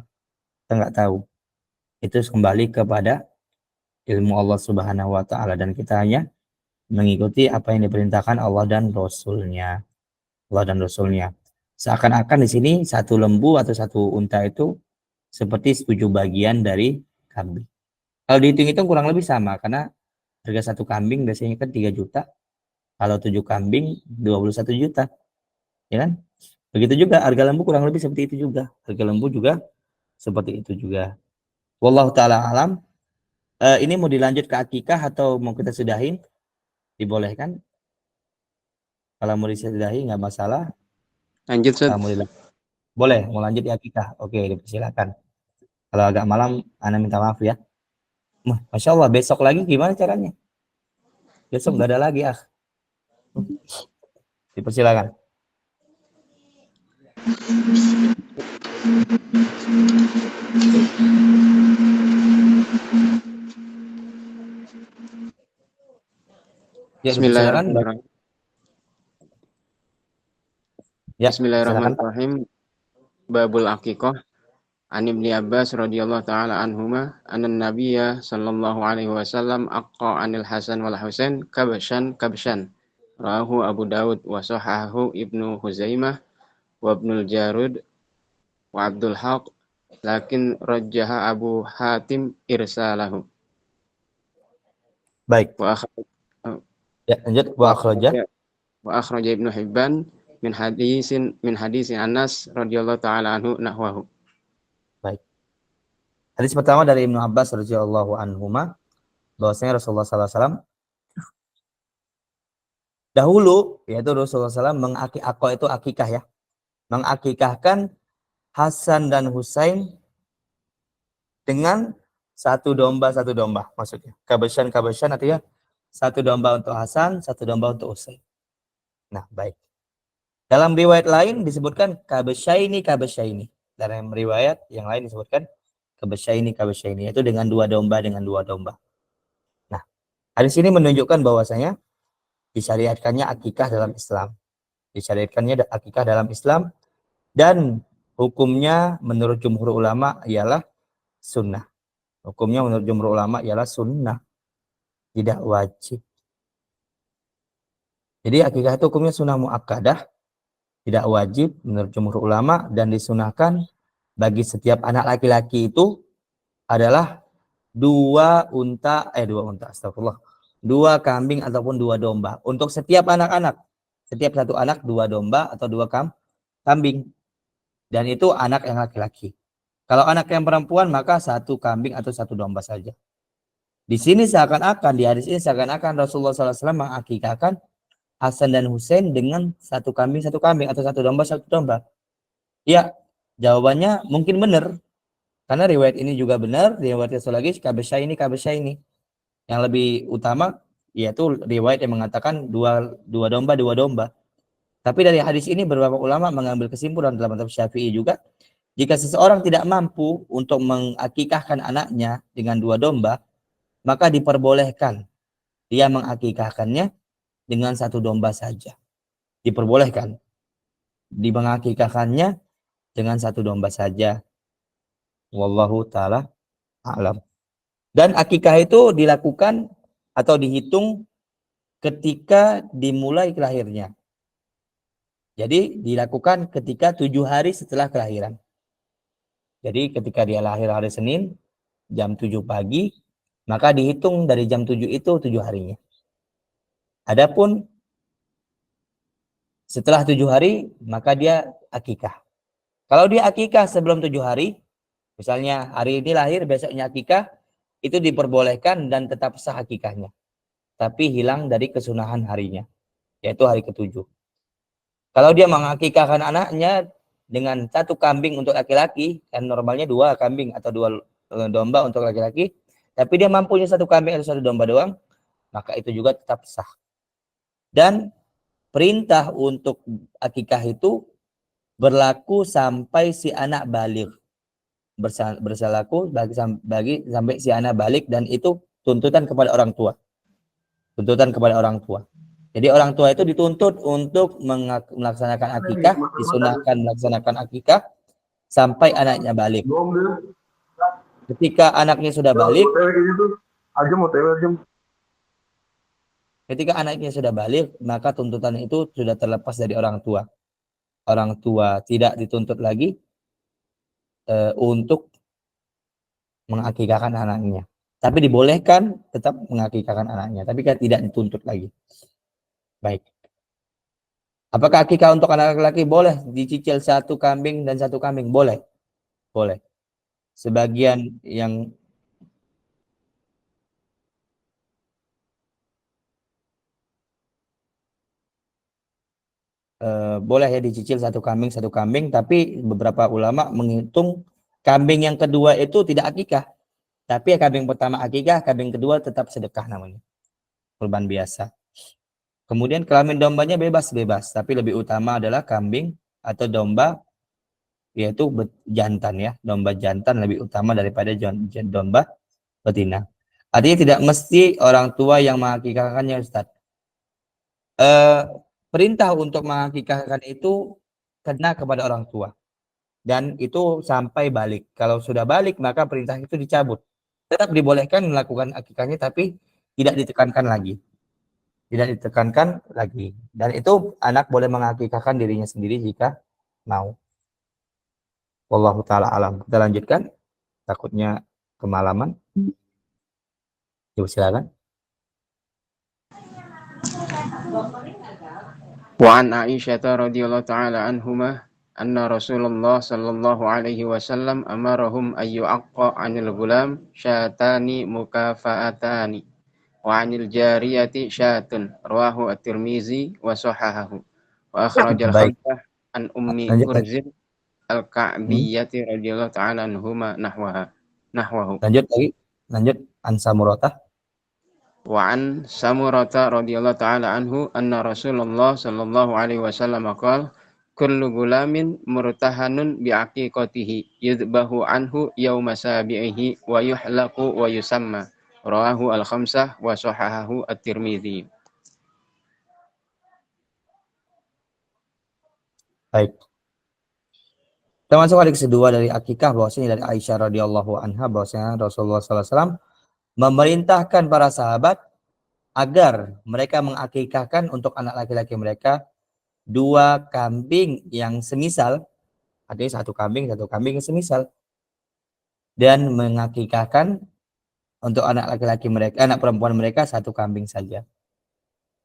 Kita nggak tahu. Itu kembali kepada ilmu Allah Subhanahu wa taala dan kita hanya mengikuti apa yang diperintahkan Allah dan Rasulnya. Allah dan Rasulnya. Seakan-akan di sini 1 lembu atau 1 unta itu seperti 7 bagian dari kambing. Kalau dihitung-hitung kurang lebih sama karena harga 1 kambing biasanya kan 3 juta. Kalau 7 kambing 21 juta. Ya kan? Begitu juga harga lembu kurang lebih seperti itu juga. Harga lembu juga seperti itu juga. Wallahu taala alam. Ini mau dilanjut ke akikah atau mau kita sudahin? Dibolehkan. Kalau mau disudahi nggak masalah. Lanjut, Ustaz. Boleh, mau lanjut di akikah. Oke, dipersilakan. Kalau agak malam, Ana minta maaf ya. Masya Allah, besok lagi gimana caranya? Besok nggak ada lagi, Dipersilakan. Ya, Bismillahirrahmanirrahim. Ya, Bismillahirrahmanirrahim. Babul Aqiqah. An Ibnu Abbas radhiyallahu taala anhuma anna Nabiyya sallallahu alaihi wasallam aqqa anil Hasan wal Husain kabshan. Rawahu Abu Dawud wa sahahahu Ibnu Huzaimah wa Ibnul Jarud wa Abdul Haq, lakin rajjaha Abu Hatim irsalahu. Baik. Wa Ya, lanjut. Wa akhraja Ibnu Hibban min hadisin Anas radhiyallahu taala anhu nahwahu. Baik. Hadis pertama dari Ibnu Abbas radhiyallahu anhuma, bahwasanya Rasulullah SAW dahulu, yaitu Rasulullah SAW akikah itu akikah ya, mengakikahkan Hasan dan Husain dengan satu domba maksudnya. Kabasyan artinya satu domba untuk Hasan, satu domba untuk Husain. Nah, baik. Dalam riwayat lain disebutkan kabasyaini. Dalam riwayat yang lain disebutkan kabasyaini, yaitu dengan dua domba. Nah, hadis ini menunjukkan bahwasanya disyariatkannya akikah dalam Islam. Dan hukumnya menurut jumhur ulama ialah sunnah. Tidak wajib. Jadi akikah itu hukumnya sunnah muakkadah, tidak wajib menurut jumhur ulama, dan disunahkan bagi setiap anak laki-laki itu adalah dua kambing ataupun dua domba. Untuk setiap anak-anak, setiap satu anak dua domba atau dua kambing. Dan itu anak yang laki-laki. Kalau anak yang perempuan maka satu kambing atau satu domba saja. Di hadis ini seakan-akan Rasulullah SAW mengakikahkan Hasan dan Husain dengan satu kambing atau satu domba. Ya, jawabannya mungkin benar. Karena riwayat ini juga benar, riwayat lagi kabasyaini. Yang lebih utama yaitu riwayat yang mengatakan dua domba. Tapi dari hadis ini beberapa ulama mengambil kesimpulan dalam mazhab Syafi'i juga, jika seseorang tidak mampu untuk mengakikahkan anaknya dengan dua domba, maka diperbolehkan dia mengakikahkannya dengan satu domba saja. Diperbolehkan mengakikahkannya dengan satu domba saja. Wallahu ta'ala a'lam. Dan akikah itu dilakukan atau dihitung ketika dimulai kelahirnya. Jadi dilakukan ketika 7 hari setelah kelahiran. Jadi ketika dia lahir hari Senin jam 7 pagi, maka dihitung dari jam 7 itu 7 harinya. Adapun setelah 7 hari, maka dia akikah. Kalau dia akikah sebelum 7 hari, misalnya hari ini lahir, besoknya akikah, itu diperbolehkan dan tetap sah akikahnya. Tapi hilang dari kesunahan harinya, yaitu hari ke-7. Kalau dia mengakikahkan anaknya dengan satu kambing untuk laki-laki, kan normalnya 2 kambing atau 2 domba untuk laki-laki, tapi dia mampunya satu kambing atau satu domba doang, maka itu juga tetap sah. Dan perintah untuk akikah itu berlaku sampai si anak balik. Berlaku sampai si anak balik, dan itu tuntutan kepada orang tua. Jadi orang tua itu dituntut untuk melaksanakan akikah, disunahkan melaksanakan akikah sampai anaknya balik. Ketika anaknya sudah balik, maka tuntutan itu sudah terlepas dari orang tua. Orang tua tidak dituntut lagi untuk mengakikahkan anaknya. Tapi dibolehkan tetap mengakikahkan anaknya, tapi tidak dituntut lagi. Baik. Apakah akikah untuk anak laki-laki? Boleh dicicil satu kambing dan satu kambing. Boleh. Sebagian yang boleh ya dicicil satu kambing, tapi beberapa ulama menghitung kambing yang kedua itu tidak akikah. Tapi kambing pertama akikah, kambing kedua tetap sedekah namanya. Kurban biasa. Kemudian kelamin dombanya bebas, tapi lebih utama adalah kambing atau domba, yaitu jantan ya. Domba jantan lebih utama daripada domba betina. Artinya tidak mesti orang tua yang mengakikahkannya, Ustaz. Perintah untuk mengakikahkan itu kena kepada orang tua. dan itu sampai balik. Kalau sudah balik maka perintah itu dicabut. Tetap dibolehkan melakukan akikahnya tapi tidak ditekankan lagi. Tidak ditekankan lagi. Dan itu anak boleh mengakikahkan dirinya sendiri jika mau. Wallahu ta'ala alam. Kita lanjutkan. Takutnya kemalaman. Coba silakan. Wa an Aisyah radhiyallahu ta'ala anhumah anna Rasulullah sallallahu alaihi wasallam amarahum ayyu aqqa 'anil gulam syatani mukafa'atani wa 'anil jariyati syatun rawahu at-Tirmizi wa sahahahu wa akhrajal Baik. khamsah an ummi Lanjut. Kurzin al-Ka'biyati radhiyallahu ta'ala anhuma nahwahu. Lanjut lagi. Lanjut. An Samurata. Wa an Samurata radhiyallahu ta'ala anhu anna Rasulullah sallallahu alaihi wasallam qala kullu gulamin murtahanun bi aqiqatihi yudbahu anhu yauma sabi'ihi wa yuhlaqu wa yusamma rawahu al-khamsah wa sahahahu at-Tirmizi. Baik. Termasuk hadis kedua dari akikah bahwasanya dari Aisyah radhiyallahu anha bahwasanya Rasulullah sallallahu alaihi wasallam memerintahkan para sahabat agar mereka mengakikahkan untuk anak laki-laki mereka 2 kambing yang semisal, artinya 1 kambing yang semisal, dan mengakikahkan untuk anak laki-laki mereka, anak perempuan mereka 1 kambing saja.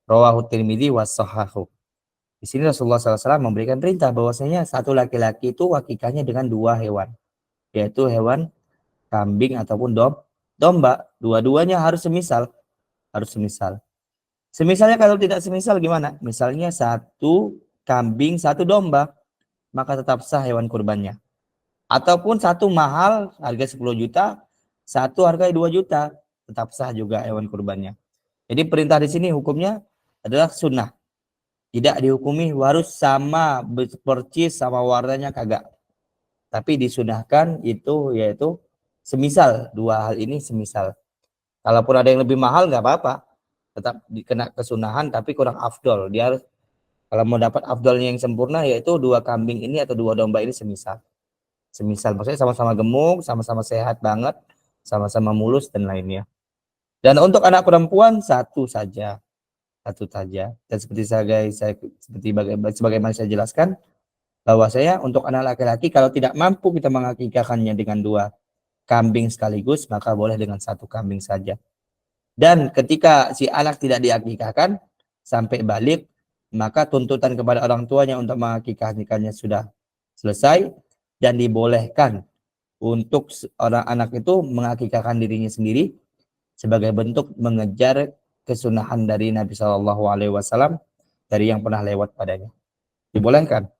Rawahu Tirmidzi wa shahahu. Di sini Rasulullah SAW memberikan perintah bahwasanya 1 laki-laki itu akikahnya dengan 2 hewan, yaitu hewan kambing ataupun domba. Dua-duanya harus semisal. Semisalnya kalau tidak semisal gimana? Misalnya 1 kambing, 1 domba, maka tetap sah hewan kurbannya. Ataupun 1 mahal, harga 10 juta, 1 harga 2 juta, tetap sah juga hewan kurbannya. Jadi perintah di sini hukumnya adalah sunnah. Tidak dihukumi harus sama percis sama warnanya, kagak. Tapi disunahkan itu yaitu semisal, 2 hal ini semisal. Kalaupun ada yang lebih mahal nggak apa-apa, tetap dikena kesunahan tapi kurang afdol. Dia harus, kalau mau dapat afdolnya yang sempurna yaitu 2 kambing ini atau 2 domba ini semisal. Maksudnya sama-sama gemuk, sama-sama sehat banget, sama-sama mulus dan lainnya. Dan untuk anak perempuan 1 saja. Dan seperti sebagaimana saya jelaskan bahwa saya untuk anak laki-laki kalau tidak mampu kita mengakikahkannya dengan 2 kambing sekaligus, maka boleh dengan 1 kambing saja. Dan ketika si anak tidak diakikahkan sampai balik, maka tuntutan kepada orang tuanya untuk mengakikahkannya sudah selesai dan dibolehkan untuk orang anak itu mengakikahkan dirinya sendiri sebagai bentuk mengejar kesunahan dari Nabi Shallallahu Alaihi Wasallam dari yang pernah lewat padanya. Dibolehkan.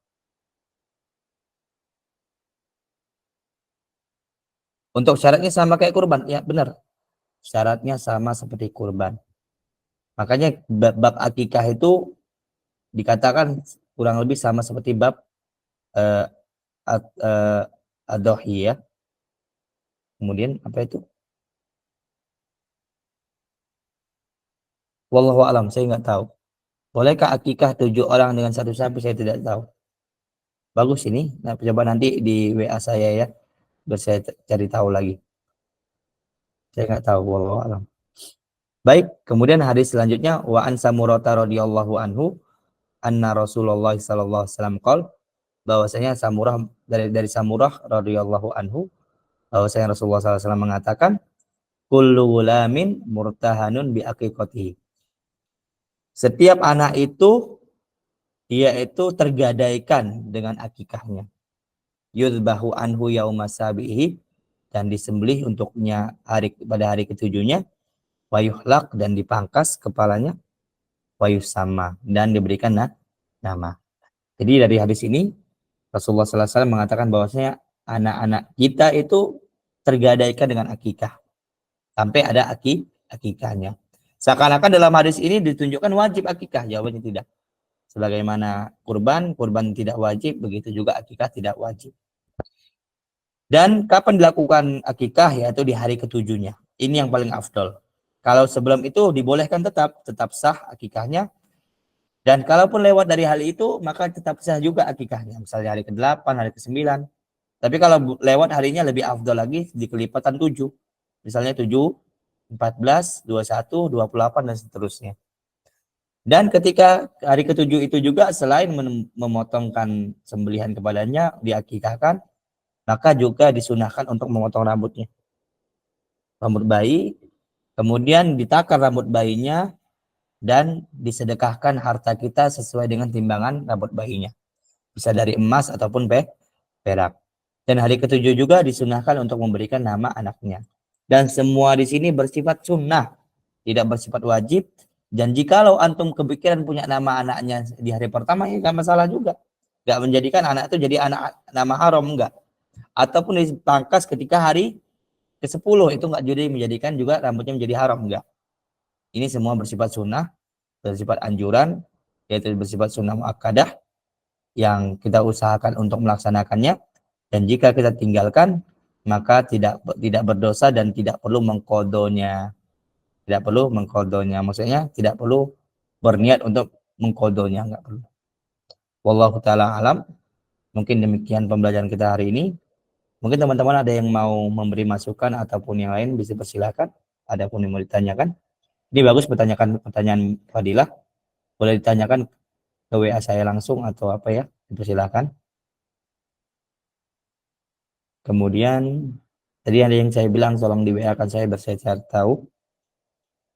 Untuk syaratnya sama kayak kurban, ya benar. Syaratnya sama seperti kurban. Makanya bab akikah itu dikatakan kurang lebih sama seperti bab adhohi ya. Kemudian apa itu? Wallahu alam, saya nggak tahu. Bolehkah akikah 7 orang dengan 1 sapi? Saya tidak tahu. Bagus ini. Nah, coba nanti di WA saya ya. Biar saya cari tahu lagi. Saya nggak tahu, wallahu alam. Baik, kemudian hadis selanjutnya wa an Samurata radhiyallahu anhu anna Rasulullah sallallahu alaihi wasallam qol, bahwasanya Samurah dari Samurah radhiyallahu anhu bahwasanya Rasulullah sallallahu alaihi wasallam mengatakan kullu gulamin murtahanun bi aqiqatihi. Setiap anak itu dia itu tergadaikan dengan akikahnya. Yudbahu anhu yauma sabihi, dan disembelih untuknya pada hari ketujuhnya, wayuhlaq, dan dipangkas kepalanya, wayusama, dan diberikan nama. Jadi dari hadis ini Rasulullah SAW mengatakan bahwasanya anak-anak kita itu tergadaikan dengan akikah sampai ada akikahnya. Seakan-akan dalam hadis ini ditunjukkan wajib akikah, jawabannya tidak. Sebagaimana kurban tidak wajib, begitu juga akikah tidak wajib. Dan kapan dilakukan akikah? Yaitu di hari ketujuhnya. Ini yang paling afdol. Kalau sebelum itu dibolehkan tetap sah akikahnya. Dan kalaupun lewat dari hal itu, maka tetap sah juga akikahnya. Misalnya hari ke-8, hari ke-9. Tapi kalau lewat harinya lebih afdol lagi di kelipatan 7. Misalnya 7, 14, 21, 28 dan seterusnya. Dan ketika hari ke-7 itu juga selain memotongkan sembelihan kepadanya, diakikahkan, maka juga disunahkan untuk memotong rambutnya. Rambut bayi, kemudian ditakar rambut bayinya dan disedekahkan harta kita sesuai dengan timbangan rambut bayinya. Bisa dari emas ataupun perak. Dan hari ke-7 juga disunahkan untuk memberikan nama anaknya. Dan semua di sini bersifat sunnah, tidak bersifat wajib. Dan jikalau antum kepikiran punya nama anaknya di hari pertama, ya nggak masalah juga. Nggak menjadikan anak itu jadi anak nama haram, enggak. Ataupun dipangkas ketika hari ke-10, itu nggak jadi menjadikan juga rambutnya menjadi haram, enggak. Ini semua bersifat sunnah, bersifat anjuran, yaitu bersifat sunnah muakkadah yang kita usahakan untuk melaksanakannya. Dan jika kita tinggalkan, maka tidak berdosa dan tidak perlu mengkodonya. Tidak perlu mengkodonya, maksudnya tidak perlu berniat untuk mengkodonya, enggak perlu. Wallahu ta'ala alam. Mungkin demikian pembelajaran kita hari ini. Mungkin teman-teman ada yang mau memberi masukan ataupun yang lain bisa persilakan. Ada pun yang mau ditanyakan. Ini bagus pertanyaan Fadilah. Boleh ditanyakan ke WA saya langsung atau apa ya, dipersilakan. Kemudian tadi ada yang saya bilang tolong di WA kan saya biar saya cari tahu.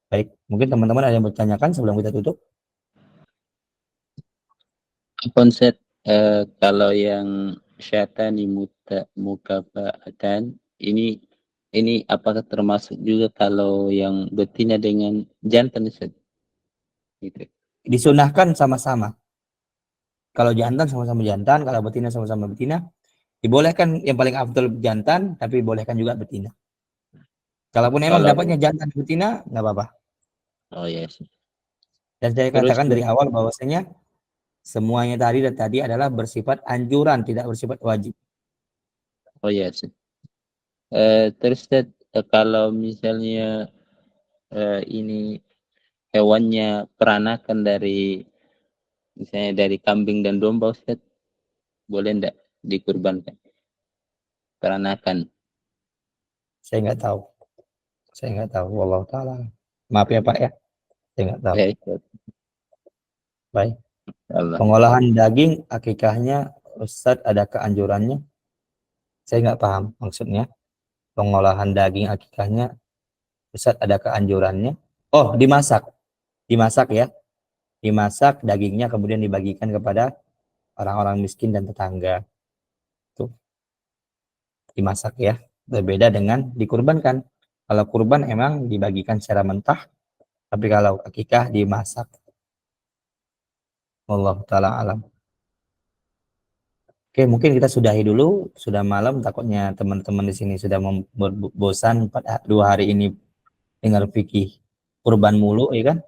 Baik, mungkin teman-teman ada yang bertanyakan sebelum kita tutup. Konsep kalau yang syatani mukafatan ini apakah termasuk juga kalau yang betina dengan jantan Ustaz? Gitu. Disunahkan sama-sama. Kalau jantan sama-sama jantan, kalau betina sama-sama betina. Dibolehkan yang paling afdal jantan, tapi bolehkan juga betina. Kalaupun emang dapatnya jantan betina, nggak apa-apa. Oh yes. Dan saya katakan dari awal bahwasanya semuanya tadi adalah bersifat anjuran, tidak bersifat wajib. Oh yes. Terus kalau misalnya ini hewannya peranakan dari misalnya dari kambing dan domba, Ustaz, boleh enggak dikurbankan? Peranakan. Saya nggak tahu. Wallahu ta'ala. Maaf ya Pak ya. Saya nggak tahu. Baik. Pengolahan daging akikahnya Ustadz ada keanjurannya? Saya nggak paham maksudnya. Pengolahan daging akikahnya Ustadz ada keanjurannya? Oh, dimasak ya. Dimasak dagingnya kemudian dibagikan kepada orang-orang miskin dan tetangga. Tuh. Dimasak ya. Berbeda dengan dikurbankan. Kalau kurban emang dibagikan secara mentah, tapi kalau akikah dimasak. Wallahu ta'ala alam. Oke, mungkin kita sudahi dulu. Sudah malam, takutnya teman-teman di sini sudah bosan 2 hari ini dengar fikih kurban mulu, ya kan?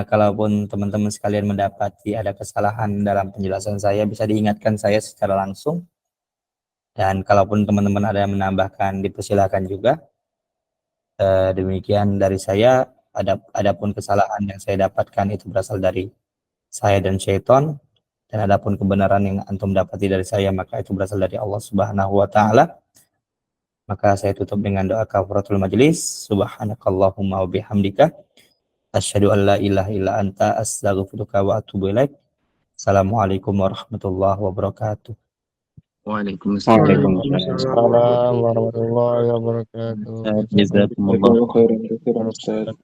Kalaupun teman-teman sekalian mendapati ada kesalahan dalam penjelasan saya, bisa diingatkan saya secara langsung. Dan kalaupun teman-teman ada yang menambahkan, dipersilakan juga. Demikian dari saya. Adapun kesalahan yang saya dapatkan itu berasal dari saya dan syaitan, dan adapun kebenaran yang antum dapati dari saya maka itu berasal dari Allah Subhanahu wa taala. Maka saya tutup dengan doa kafaratul majlis. Subhanakallahumma wa bihamdika asyhadu an la ilaha illa anta astaghfiruka wa atubu ilaik. Assalamualaikum warahmatullahi wabarakatuh. Waalaikumsalam Waalaikumsalam warahmatullahi wabarakatuh. Jazakumullah. Khairan, Ustaz.